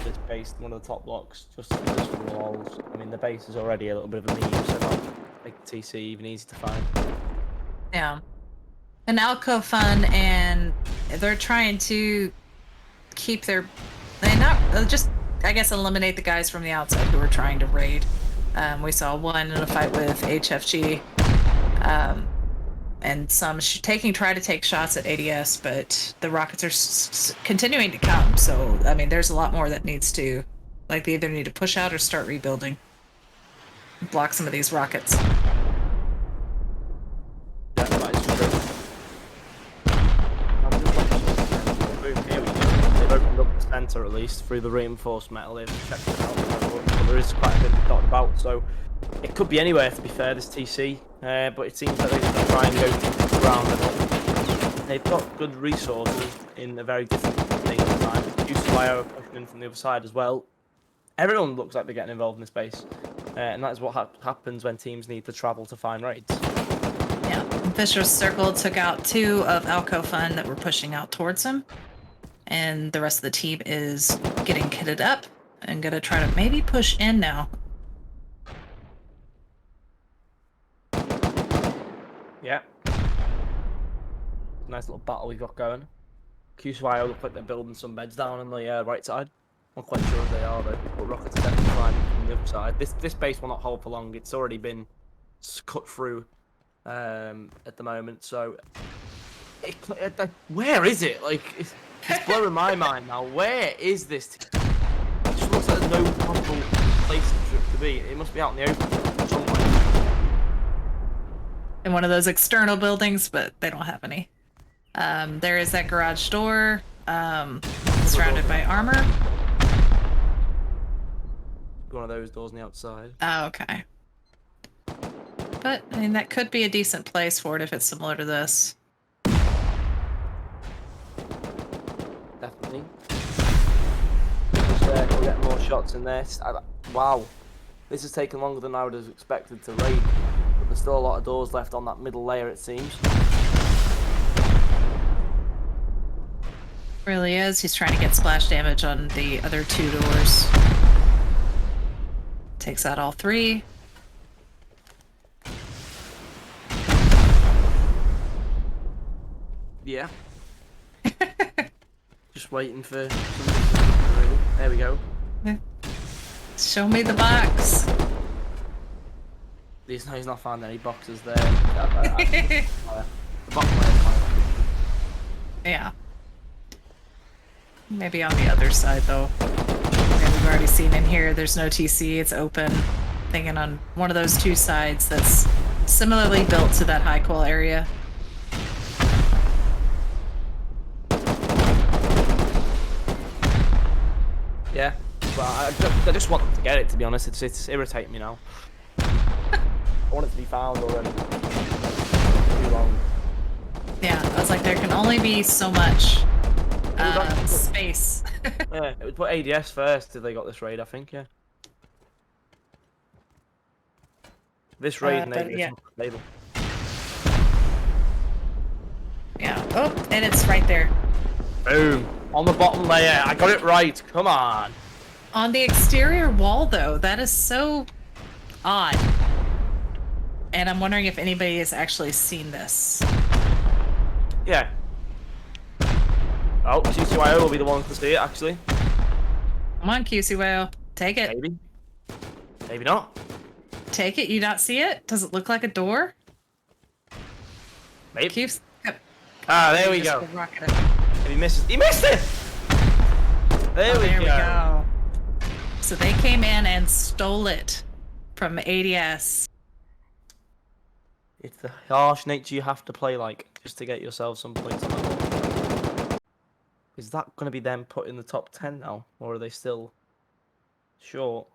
This base, one of the top blocks, just for the walls. I mean, the base is already a little bit of a meme, so not make the TC even easy to find. Yeah. an alcove fund, and they're trying to keep their. They not just, I guess, eliminate the guys from the outside who are trying to raid. We saw one in a fight with HFG, and some try to take shots at ADS, but the rockets are continuing to come. So I mean, there's a lot more that needs to, like, they either need to push out or start rebuilding, block some of these rockets. Yeah, that is true. I'm just watching. Here we go. They've opened up the centre at least through the reinforced metal. They've checked it out. But there is quite a bit dotted about, so it could be anywhere, to be fair, this TC. But it seems like they're going to try and go ground level. They've got good resources in a very different thing at the time. UCYO are pushing in from the other side as well. Everyone looks like they're getting involved in this base. And that is what happens when teams need to travel to find raids. Yeah, Vicious Circle took out 2 of Alco Fun that were pushing out towards him. And the rest of the team is getting kitted up and gonna try to maybe push in now. Yeah. Nice little battle we've got going. QCYO look like they're building some beds down on the right side. Not quite sure if they are though, but rockets are definitely climbing from the other side. This base will not hold for long. It's already been cut through at the moment, so where is it? Like, it's blowing my mind now. Where is this? It just looks like there's no possible place for it to be. It must be out in the open somewhere. In one of those external buildings, but they don't have any. There is that garage door, surrounded by armor. One of those doors on the outside. Oh, okay. But, I mean, that could be a decent place for it if it's similar to this. Definitely. We'll get more shots in there. Wow. This has taken longer than I would have expected to raid. But there's still a lot of doors left on that middle layer, it seems. Really is. He's trying to get splash damage on the other 2 doors. Takes out all 3. Yeah. Just waiting for something. There we go. Show me the box. He's not found any boxes there. The box layer's Yeah. Maybe on the other side, though. And we've already seen in here, there's no TC, it's open. Thinking on one of those 2 sides that's similarly built to that high coal area. Yeah, but I just want them to get it, to be honest. It's irritating me now. I want it to be found already. Too long. Yeah, I was like, there can only be so much space. Yeah, it would put ADS first if they got this raid, I think, yeah. This raid and ADS yeah. on the table. Yeah. Oh, and it's right there. Boom. On the bottom layer. I got it right. Come on. On the exterior wall, though, that is so odd. And I'm wondering if anybody has actually seen this. Yeah. Oh, CCYO will be the ones to see it, actually. Come on, QC Whale. Take it. Maybe. Maybe not. Take it. You not see it? Does it look like a door? Maybe. Keeps. Ah, there we go. If he misses, he missed it! There we go. So they came in and stole it from ADS. It's the harsh nature you have to play like just to get yourself some points on that one. Is that going to be them put in the top 10 now? Or are they still short?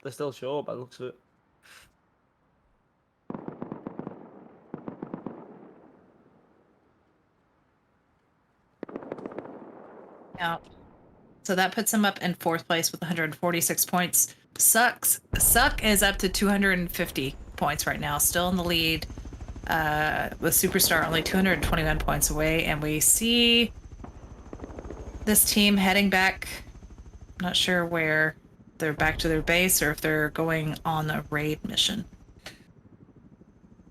They're still short by the looks of it. Yeah. So that puts him up in 4th place with 146 points. Suck is up to 250 points right now, still in the lead. With Superstar only 221 points away, and we see this team heading back. I'm not sure where. They're back to their base or if they're going on a raid mission.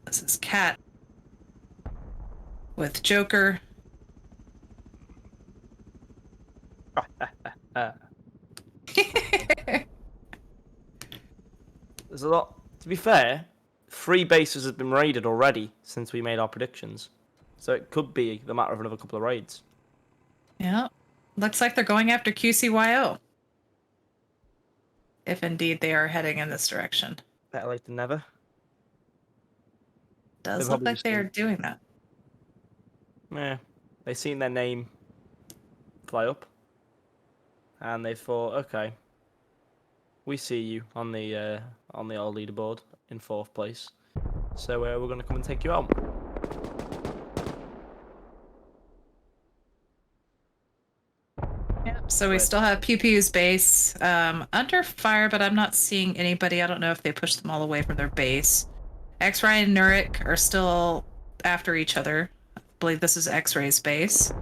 This is Cat. with Joker. There's a lot. To be fair, 3 bases have been raided already since we made our predictions. So it could be the matter of another couple of raids. Yeah. Looks like they're going after QCYO. If indeed they are heading in this direction. Better late than never. Does They've look probably like just they are seen- doing that. Yeah. They've seen their name fly up. And they thought, okay, we see you on the old leaderboard in 4th place. So we're going to come and take you out. Yep. So we Right. still have Pew Pew's base under fire, but I'm not seeing anybody. I don't know if they pushed them all away from their base. X-Ray and Nurik are still after each other. I believe this is X-Ray's base.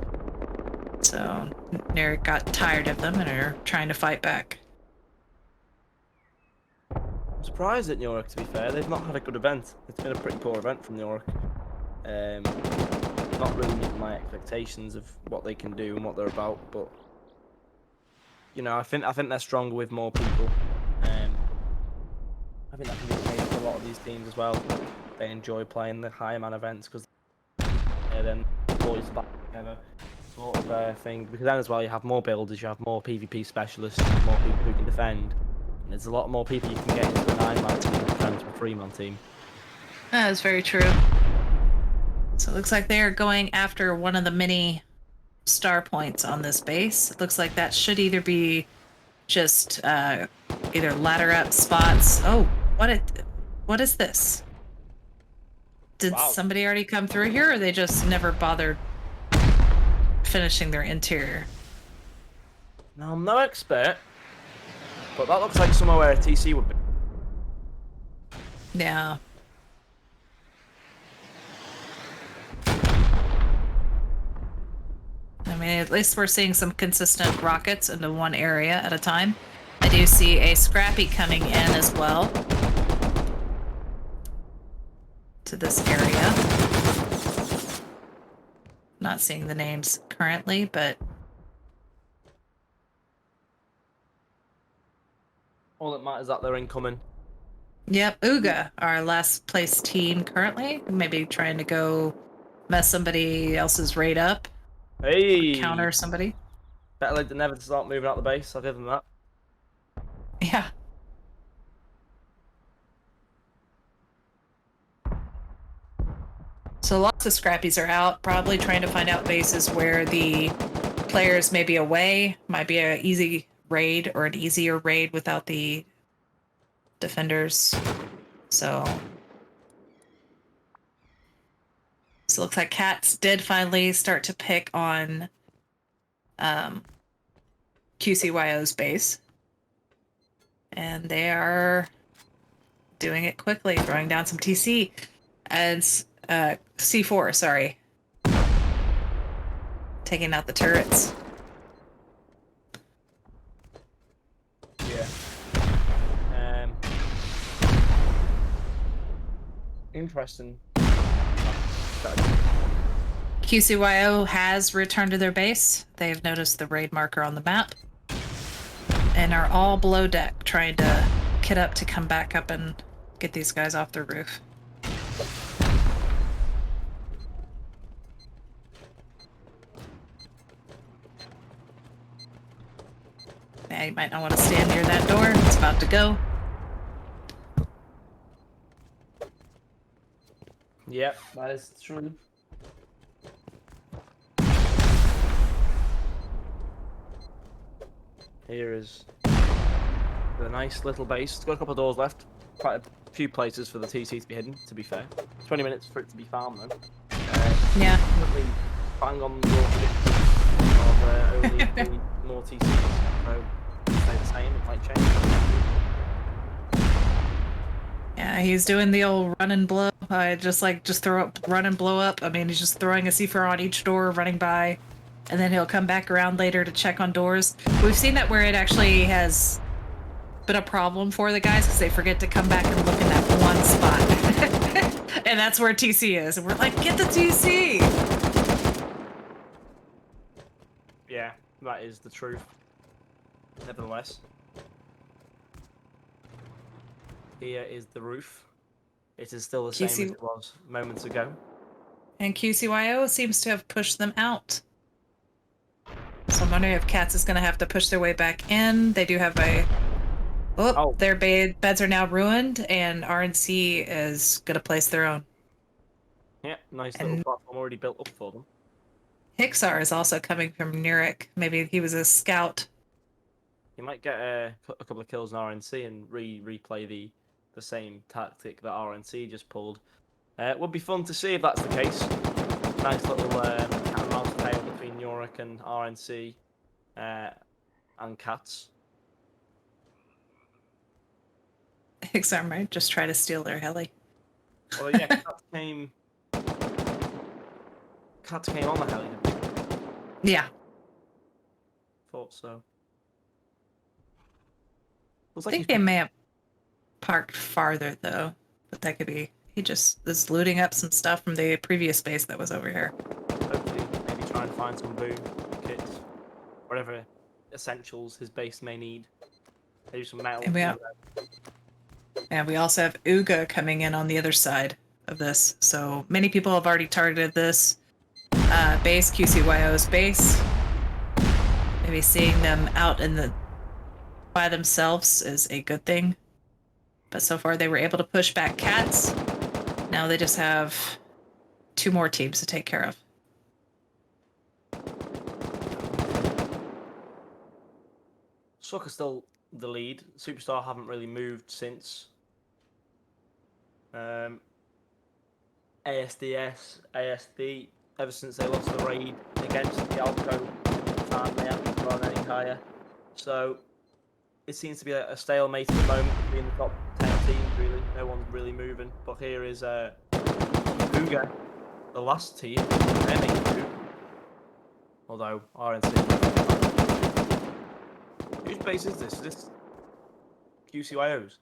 So Nurik got tired of them and are trying to fight back. I'm surprised at New York, to be fair. They've not had a good event. It's been a pretty poor event from New York. Not really meeting my expectations of what they can do and what they're about, but you know, I think they're stronger with more people. I think that can be the case for a lot of these teams as well. They enjoy playing the higher man events because then boys back together sort of thing. Because then as well, you have more builders, you have more PvP specialists, you have more people who can defend. And there's a lot more people you can get into a 9-man team compared to a 3-man team. That is very true. So it looks like they are going after one of the many star points on this base. It looks like that should either be just either ladder up spots. Oh, what is this? Did somebody already come through here, or they just never bothered finishing their interior? Now, I'm no expert, but that looks like somewhere where a TC would be. Yeah. I mean, at least we're seeing some consistent rockets into one area at a time. I do see a Scrappy coming in as well to this area. Not seeing the names currently, but All that matters is that they're incoming. yep, Uga, our last place team currently. Maybe trying to go mess somebody else's raid up. Hey! Counter somebody. Better late than never to start moving out the base, I'll give them that. Yeah. So lots of scrappies are out, probably trying to find out bases where the players may be away. Might be an easy raid or an easier raid without the defenders. So it looks like Cats did finally start to pick on QCYO's base. And they are doing it quickly, throwing down some TC. And C4, sorry. Taking out the turrets. Yeah. Interesting. QCYO has returned to their base. They have noticed the raid marker on the map. And are all below deck, trying to kit up to come back up and get these guys off the roof. Yeah, you might not want to stand near that door. It's about to go. Yep, that is true. Here is the nice little base. It's got a couple of doors left. Quite a few places for the TC to be hidden, to be fair. 20 minutes for it to be found, though. Yeah. Definitely bang on the door of only more TCs. So, stay the same, it might change. Yeah, he's doing the old run and blow. Just throw up, run and blow up. I mean, he's just throwing a C4 on each door, running by, and then he'll come back around later to check on doors. We've seen that where it actually has been a problem for the guys because they forget to come back and look in that one spot. And that's where TC is. And we're like, get the TC! Yeah, that is the truth. Nevertheless. Here is the roof. It is still the same as it was moments ago. And QCYO seems to have pushed them out. So I'm wondering if Cats is going to have to push their way back in. They do have a... Oh, their beds are now ruined, and RNC is going to place their own. Yeah, nice little platform already built up for them. Hixar is also coming from Nurek. Maybe he was a scout. You might get a couple of kills in RNC and replay the same tactic that RNC just pulled. It would be fun to see if that's the case. Nice little cat and mouse tale between Nurek and RNC and Cats. Hixar might just try to steal their heli. Well, yeah, Cats came on the heli, didn't they? Yeah. Thought so. I think they may have parked farther, though. But that could be... He just is looting up some stuff from the previous base that was over here. Hopefully, maybe try and find some boom kits. Whatever essentials his base may need. Maybe some metal. And we also have Uga coming in on the other side of this. So many people have already targeted this base, QCYO's base. Maybe seeing them out by themselves is a good thing. But so far they were able to push back Cats. Now they just have 2 more teams to take care of. Sucker's still the lead. Superstar haven't really moved since. ASDS, ASD, ever since they lost the raid against the Alco, they haven't gone any higher. So it seems to be a stalemate at the moment between the top 10 teams, really. No one's really moving. But here is Uga, the last team. They're making move. Although RNC. Whose base is this? Is this QCYO's?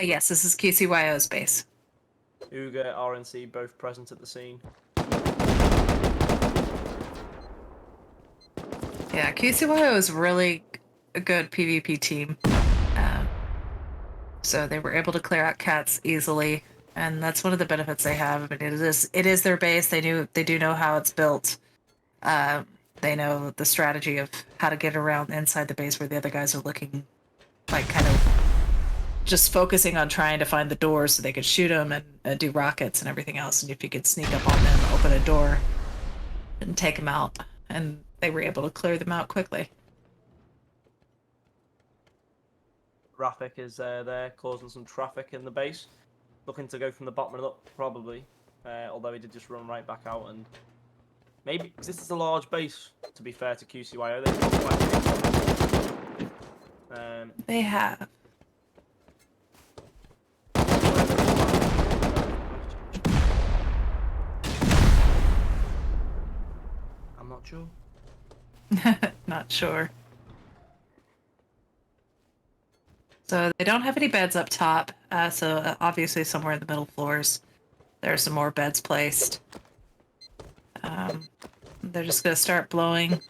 Yes, this is QCYO's base. Uga, RNC, both present at the scene. Yeah, QCYO is really a good PvP team. So they were able to clear out Cats easily, and that's one of the benefits they have. I mean, it is their base. They do know how it's built. They know the strategy of how to get around inside the base where the other guys are looking, like kind of just focusing on trying to find the doors so they could shoot them and do rockets and everything else. And if you could sneak up on them, open a door, and take them out, and they were able to clear them out quickly. Rafik is there causing some traffic in the base. Looking to go from the bottom and up, probably. Although he did just run right back out. And maybe, because this is a large base, to be fair to QCYO. They have. I'm not sure. Not sure. So they don't have any beds up top, so obviously somewhere in the middle floors there are some more beds placed. They're just going to start blowing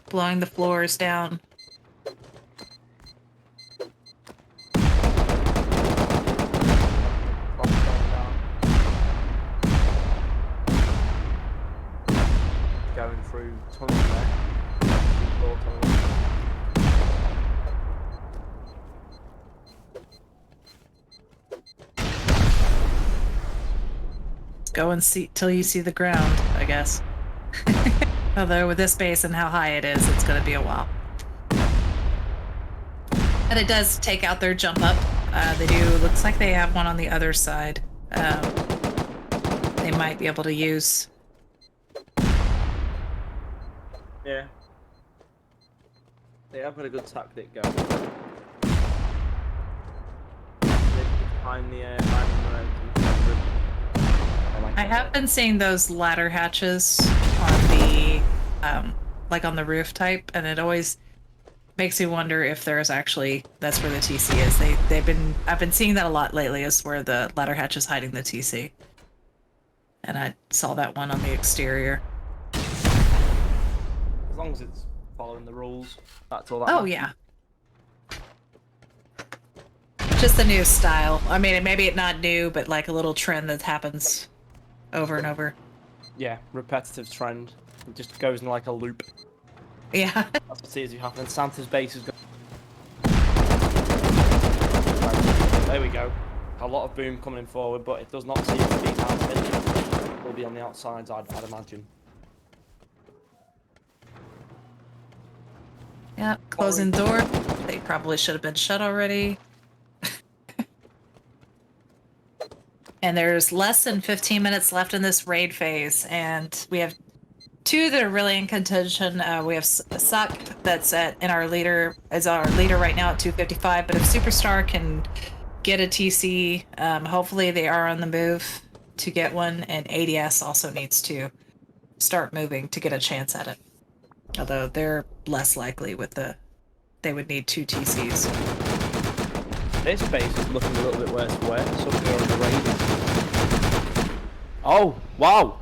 the floors down. Going through tunnel there. Go and see till you see the ground, I guess. Although with this base and how high it is, it's going to be a while. And it does take out their jump up. They do. Looks like they have one on the other side. They might be able to use. Yeah. They have got a good tactic going. Behind the I have been seeing those ladder hatches on the like on the roof type, and it always makes me wonder if there's actually that's where the TC is. I've been seeing that a lot lately, is where the ladder hatch is hiding the TC. And I saw that one on the exterior. As long as it's following the rules, that's all that Oh matters. yeah. Just the new style. I mean, maybe it's not new, but like a little trend that happens over and over. Yeah, repetitive trend. It just goes in like a loop. Yeah. That's what seems to happen. Santa's base is going. There we go. A lot of boom coming forward, but it does not seem to be happening. It will be on the outsides, I'd imagine. Yeah, closing door. They probably should have been shut already. And there's less than 15 minutes left in this raid phase, and we have two that are really in contention. We have Suck that's in our leader right now at 255. But if Superstar can get a TC, hopefully they are on the move to get one, and ADS also needs to start moving to get a chance at it. Although they're less likely with they would need 2 TCs. This base is looking a little bit worse for wear. Something on the raid. Oh, wow.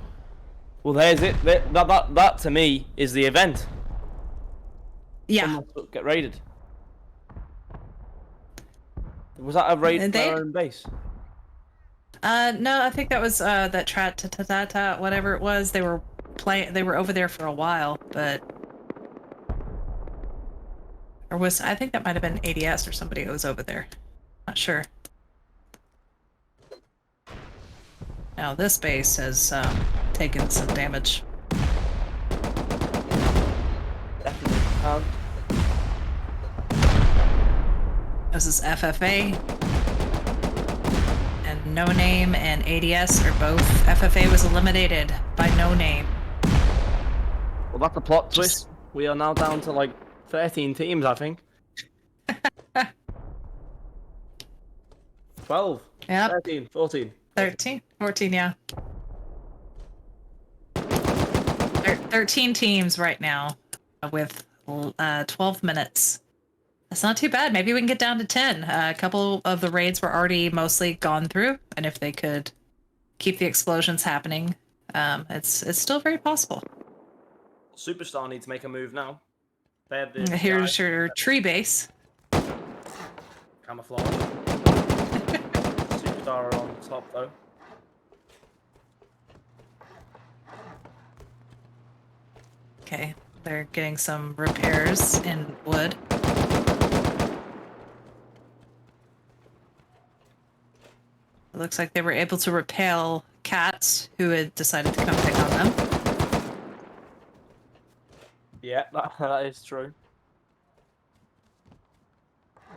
Well, there's it. That to me is the event. Yeah. Someone get raided. Was that a raid from And their own base? No, I think that was that Trat whatever it was. They were over there for a while, but I think that might have been ADS or somebody who was over there. Not sure. Now this base has taken some damage. Definitely. This is FFA. And No Name and ADS are both. FFA was eliminated by No Name. Well, that's a plot twist. We are now down to like 13 teams, I think. 12. Yep. 13, 14. 13, 14, yeah. 13 teams right now with 12 minutes. That's not too bad. Maybe we can get down to 10. A couple of the raids were already mostly gone through, and if they could keep the explosions happening, it's still very possible. Superstar needs to make a move now. They have the Here's your tree base. Camouflage. Superstar are on top though. Okay, they're getting some repairs in wood. It looks like they were able to repel cats who had decided to come pick on them. Yeah, that is true.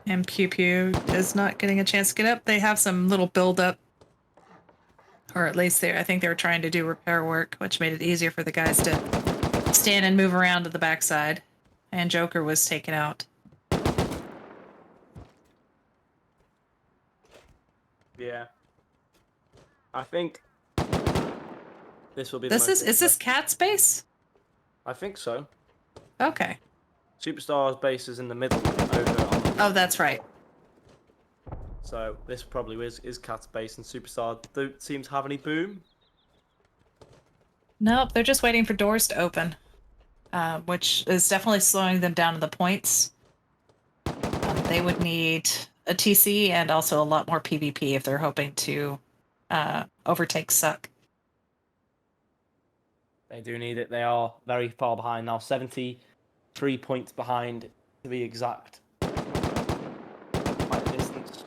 And Pew Pew is not getting a chance to get up. They have some little build-up. Or at least I think they were trying to do repair work, which made it easier for the guys to stand and move around to the backside. And Joker was taken out. Yeah. I think this will be Is this cat space? I think so. Okay. Superstar's base is in the middle over on. Oh, that's right. So this probably is Cat's base, and Superstar don't seem to have any boom. Nope, they're just waiting for doors to open, which is definitely slowing them down to the points. They would need a TC and also a lot more PvP if they're hoping to overtake Suck. They do need it. They are very far behind now. 73 points behind, to be exact. Quite a distance.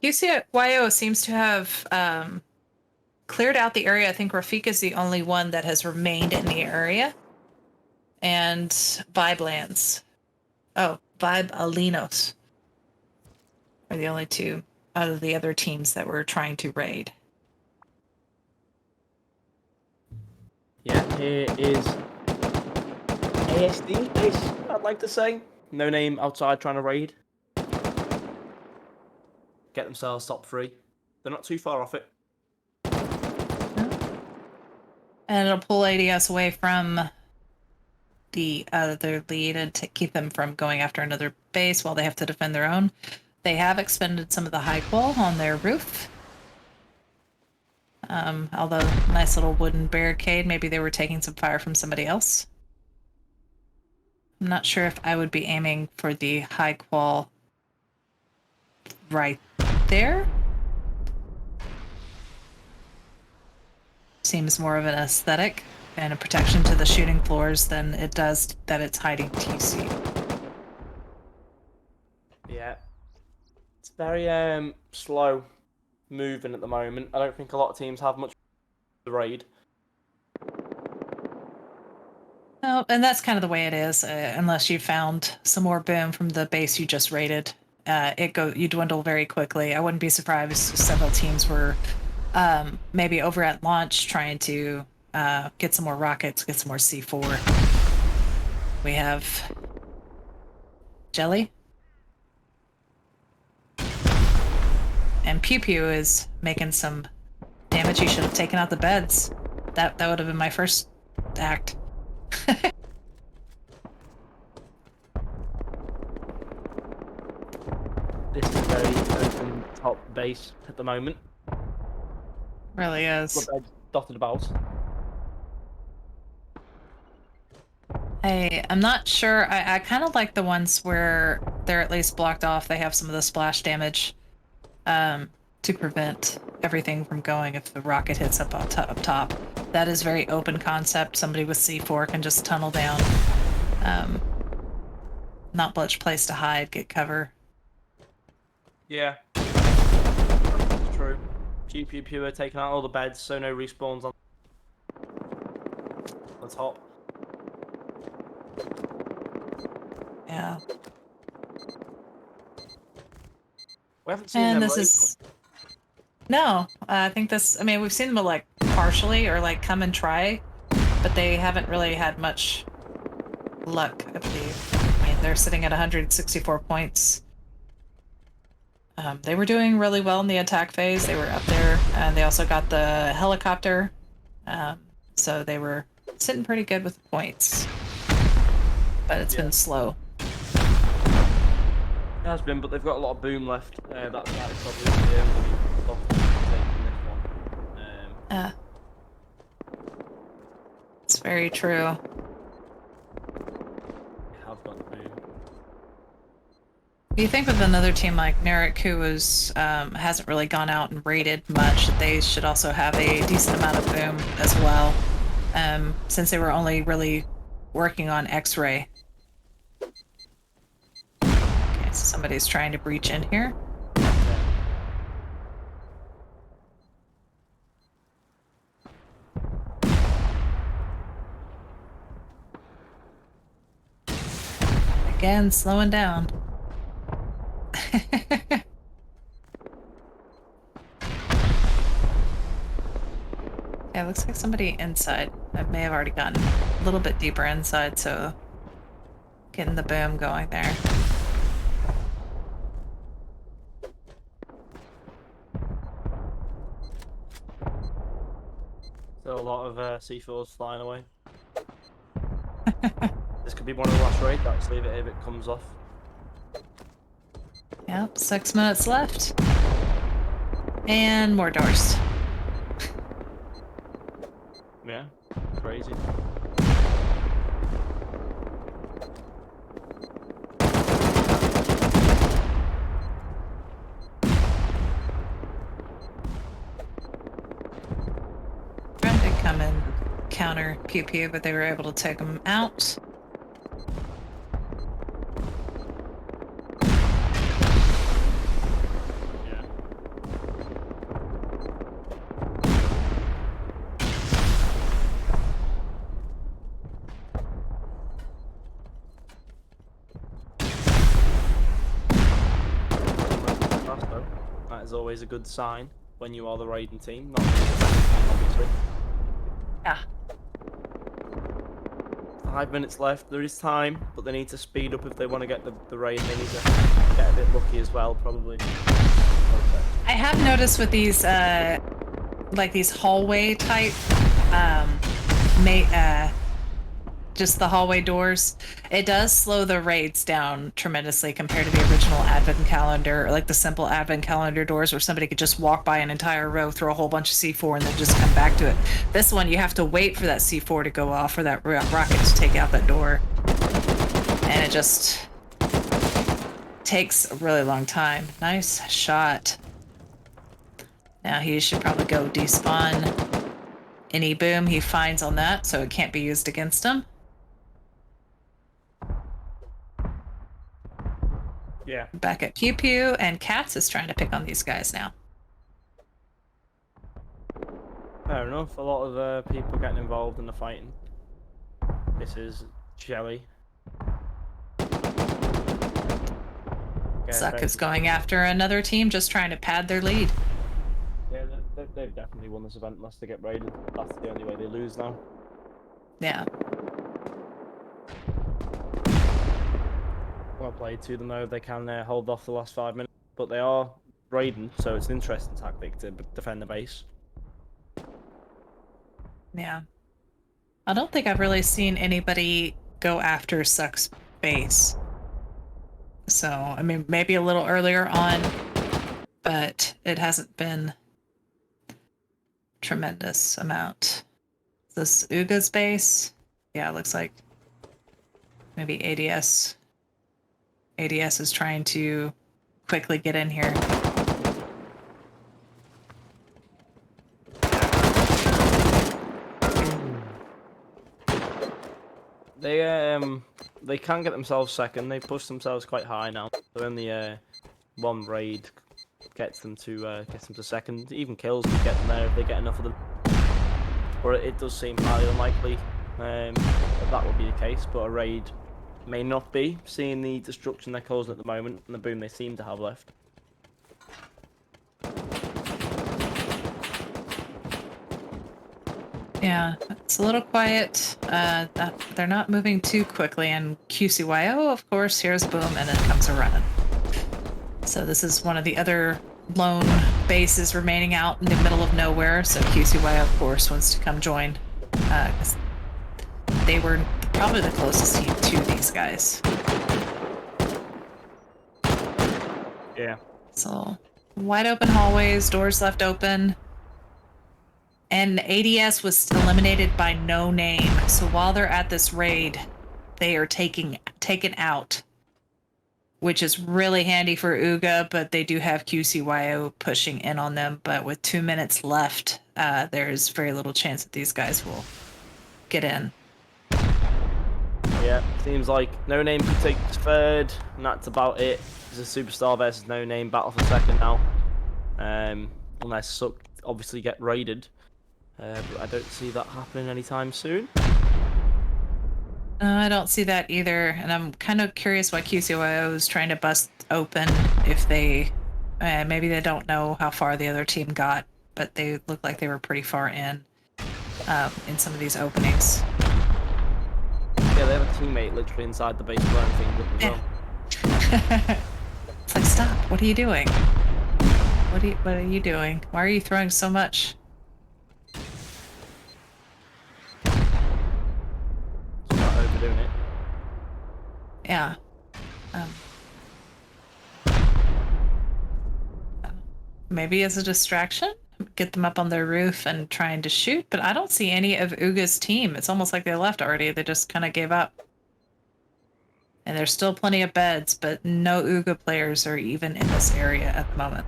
QCYO seems to have cleared out the area. I think Rafik is the only one that has remained in the area. And Vibe Lands. Oh, Vibe Alinos are the only two out of the other teams that were trying to raid. Yeah, here is ASD base, I'd like to say. No Name outside trying to raid. Get themselves top 3. They're not too far off it. And it'll pull ADS away from the other lead and keep them from going after another base while they have to defend their own. They have expended some of the high qual on their roof. Although nice little wooden barricade, maybe they were taking some fire from somebody else. I'm not sure if I would be aiming for the high qual right there. Seems more of an aesthetic and a protection to the shooting floors than it does that it's hiding TC. Yeah. It's very slow moving at the moment. I don't think a lot of teams have much the raid. No, and that's kind of the way it is, unless you found some more boom from the base you just raided. You dwindle very quickly. I wouldn't be surprised if several teams were maybe over at launch trying to get some more rockets, get some more C4. We have Jelly. And Pew Pew is making some damage. He should have taken out the beds. That would have been my first act. This is a very open top base at the moment. Really is. Dotted about. I'm not sure. I kind of like the ones where they're at least blocked off. They have some of the splash damage to prevent everything from going if the rocket hits up top. That is very open concept. Somebody with C4 can just tunnel down. Not much place to hide, get cover. Yeah. That's true. Pew are taking out all the beds, so no respawns on the top. Yeah. We haven't seen And them this raid is... No, I think this... I mean, we've seen them like partially or like come and try, but they haven't really had much luck, I believe. I mean, they're sitting at 164 points. They were doing really well in the attack phase. They were up there, and they also got the helicopter. So they were sitting pretty good with the points. But it's been slow. It has been, but they've got a lot of boom left. That's probably the only stop taking this one. It's very true. Have got the boom. You think with another team like Narek, who hasn't really gone out and raided much, that they should also have a decent amount of boom as well, since they were only really working on X-ray. Okay, so somebody's trying to breach in here. Again, slowing down. Yeah, it looks like somebody inside. I may have already gotten a little bit deeper inside, so getting the boom going there. So a lot of C4s flying away. This could be one of the last raids, actually, if it comes off. Yep, 6 minutes left. And more doors. Yeah, crazy. Trying to come and counter Pew Pew, but they were able to take them out. That is always a good sign when you are the raiding team, not obviously. Yeah. 5 minutes left. There is time, but they need to speed up if they want to get the raid. They need to get a bit lucky as well, probably. I have noticed with these, like these hallway type just the hallway doors, it does slow the raids down tremendously compared to the original advent calendar, or like the simple advent calendar doors where somebody could just walk by an entire row, throw a whole bunch of C4 and then just come back to it. This one you have to wait for that C4 to go off or that rocket to take out that door, and it just takes a really long time. Nice shot. Now he should probably go despawn any boom he finds on that, so it can't be used against him. Yeah. Back at Pew Pew, and Katz is trying to pick on these guys now. Fair enough. A lot of people getting involved in the fighting. This is Jelly. Zuck is going after another team, just trying to pad their lead. Yeah, they've definitely won this event unless they get raided. That's the only way they lose now. Yeah. Well played to them though. They can hold off the last 5 minutes, but they are raiding, so it's an interesting tactic to defend the base. Yeah. I don't think I've really seen anybody go after Zuck's base. So, I mean, maybe a little earlier on, but it hasn't been tremendous amount. Is this Uga's base? Yeah, it looks like maybe ADS. ADS is trying to quickly get in here. They can get themselves second. They push themselves quite high now. So only one raid gets them to second. Even kills can get them there if they get enough of them. But it does seem highly unlikely that will be the case. But a raid may not be, seeing the destruction they're causing at the moment and the boom they seem to have left. Yeah, it's a little quiet. They're not moving too quickly, and QCYO, of course, here's boom, and then comes a run. So this is one of the other lone bases remaining out in the middle of nowhere, so QCYO, of course, wants to come join. 'Cause they were probably the closest team to these guys. Yeah. So, wide open hallways, doors left open. And ADS was eliminated by no name. So while they're at this raid, they are taken out, which is really handy for Uga, but they do have QCYO pushing in on them. But with 2 minutes left, there's very little chance that these guys will get in. Yeah, seems like No Name could take third, and that's about it. It's a Superstar versus No Name battle for second now. Unless Suck obviously get raided. But I don't see that happening anytime soon. I don't see that either, and I'm kind of curious why QCYO is trying to bust open. If they, maybe they don't know how far the other team got, but they look like they were pretty far in some of these openings. Yeah, they have a teammate literally inside the base blowing things up as well. It's like, stop! What are you doing? What are you doing? Why are you throwing so much? Overdoing it. Yeah. Maybe as a distraction, get them up on their roof and trying to shoot, but I don't see any of Uga's team. It's almost like they left already. They just kind of gave up. And there's still plenty of beds, but no Uga players are even in this area at the moment.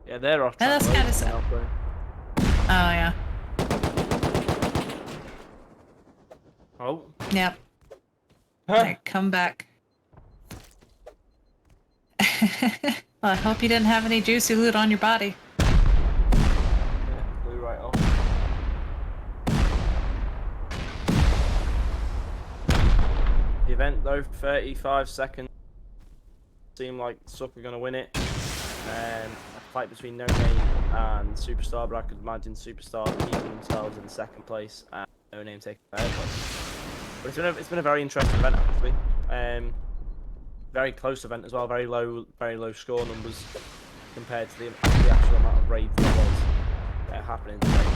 Yeah, they're off. And that's kind of sad. Oh, yeah. Oh. Yep. Huh. Right, come back. Well, I hope you didn't have any juicy loot on your body. Yeah, blew right off. The event though, 35 seconds. Seemed like Suck are going to win it. A fight between No Name and Superstar, but I could imagine Superstar keeping themselves in second place and No Name taking third place. But it's been a very interesting event actually. Very close event as well. Very low score numbers compared to the actual amount of raids there was happening today.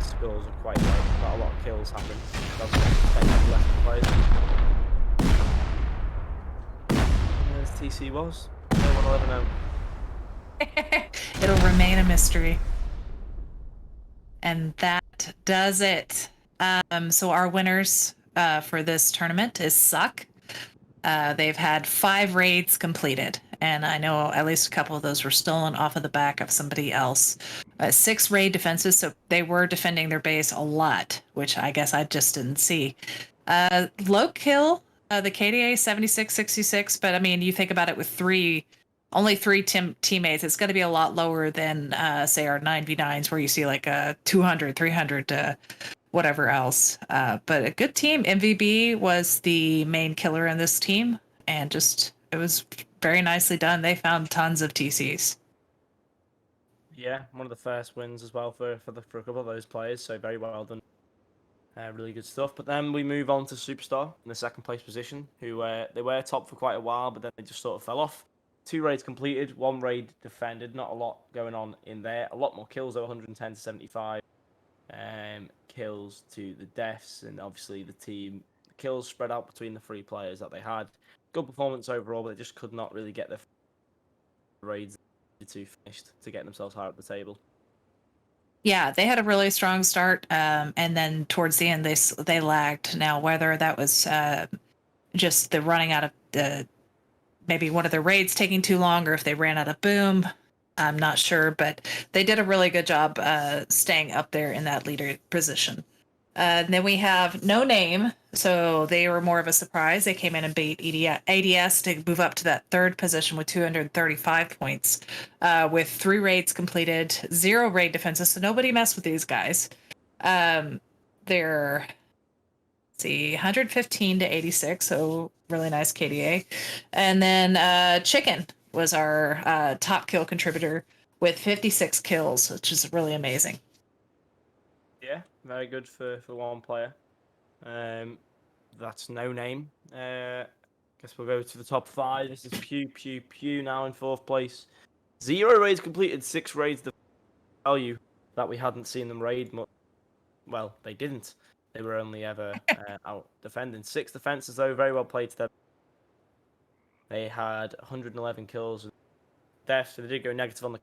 scores are quite low. Not a lot of kills happening. Players. As TC was. No one will ever know. It'll remain a mystery. And that does it. So our winners for this tournament is Suck. They've had 5 raids completed, and I know at least a couple of those were stolen off of the back of somebody else. 6 raid defenses, so they were defending their base a lot, which I guess I just didn't see. Low kill, the KDA 76-66, but I mean, you think about it with only 3 teammates, it's going to be a lot lower than, say, our 9v9s where you see like 200, 300, whatever else. But a good team. MVB was the main killer in this team, and it was very nicely done. They found tons of TCs. Yeah, one of the first wins as well for a couple of those players, so very well done. Really good stuff. But then we move on to Superstar in the second place position, who they were top for quite a while, but then they just sort of fell off. 2 raids completed, 1 raid defended. Not a lot going on in there. A lot more kills though, 110 to 75. Kills to the deaths, and obviously the kills spread out between the 3 players that they had. Good performance overall, but they just could not really get the raids to finished to get themselves higher up the table. Yeah, they had a really strong start, and then towards the end they lagged. Now, whether that was just the running out of maybe one of the raids taking too long, or if they ran out of boom, I'm not sure, but they did a really good job staying up there in that leader position. Then we have No Name, so they were more of a surprise. They came in and beat ADS to move up to that 3rd position with 235 points, with 3 raids completed, 0 raid defenses, so nobody messed with these guys. They're 115 to 86, so really nice KDA. And then Chicken was our top kill contributor with 56 kills, which is really amazing. Yeah, very good for one player. That's No Name. Guess we'll go to the top 5. This is Pew now in 4th place. 0 raids completed, 6 raids. The value that we hadn't seen them raid much. Well, they didn't. They were only ever out defending. 6 defenses though, very well played to them. They had 111 kills, deaths, so they did go negative on the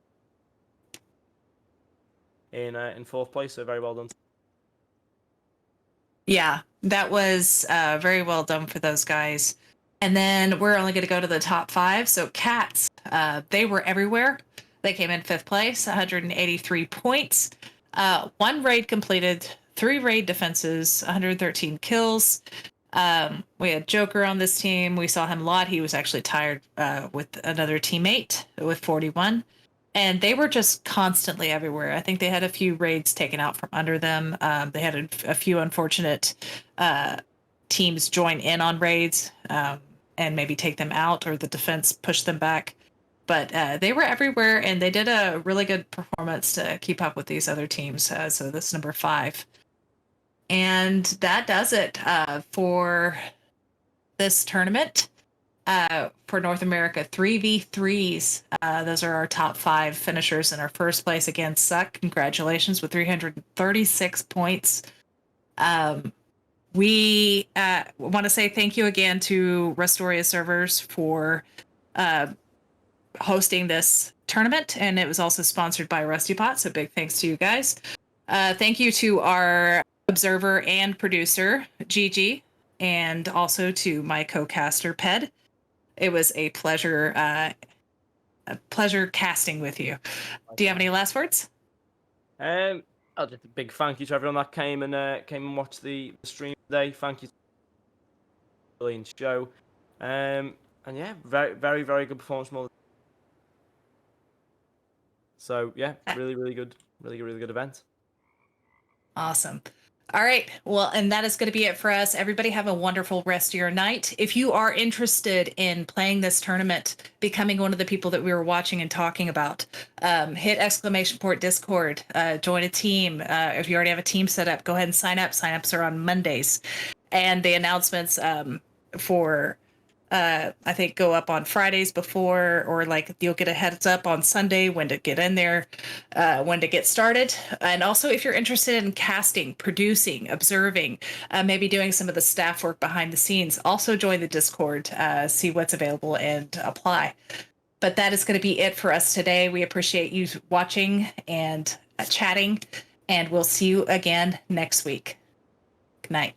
in 4th place. So very well done. Yeah, that was very well done for those guys. And then we're only going to go to the top 5. So Cats, they were everywhere. They came in 5th place, 183 points. 1 raid completed, 3 raid defenses, 113 kills. We had Joker on this team. We saw him a lot. He was actually tired with another teammate with 41. And they were just constantly everywhere. I think they had a few raids taken out from under them. They had a few unfortunate teams join in on raids and maybe take them out, or the defense push them back. But they were everywhere, and they did a really good performance to keep up with these other teams. So that's number 5. And that does it for this tournament. For North America, 3v3s. Those are our top 5 finishers in our first place against Suck. Congratulations with 336 points. We want to say thank you again to Rustoria servers for hosting this tournament, and it was also sponsored by RustyBot, so big thanks to you guys. Thank you to our observer and producer, Gigi, and also to my co-caster, Ped. It was a pleasure casting with you. Do you have any last words? Just a big thank you to everyone that came and watched the stream today. Thank you. Brilliant show. And yeah, very, very, very good performance from all. So yeah, really good event. Awesome. All right. Well, and that is going to be it for us. Everybody have a wonderful rest of your night. If you are interested in playing this tournament, becoming one of the people that we were watching and talking about, hit !Discord, join a team. If you already have a team set up, go ahead and sign up. Sign-ups are on Mondays. And the announcements for I think go up on Fridays before, or like you'll get a heads up on Sunday when to get in there, when to get started. And also, if you're interested in casting, producing, observing, maybe doing some of the staff work behind the scenes, also join the Discord, see what's available, and apply. But that is going to be it for us today. We appreciate you watching and chatting, and we'll see you again next week. Good night.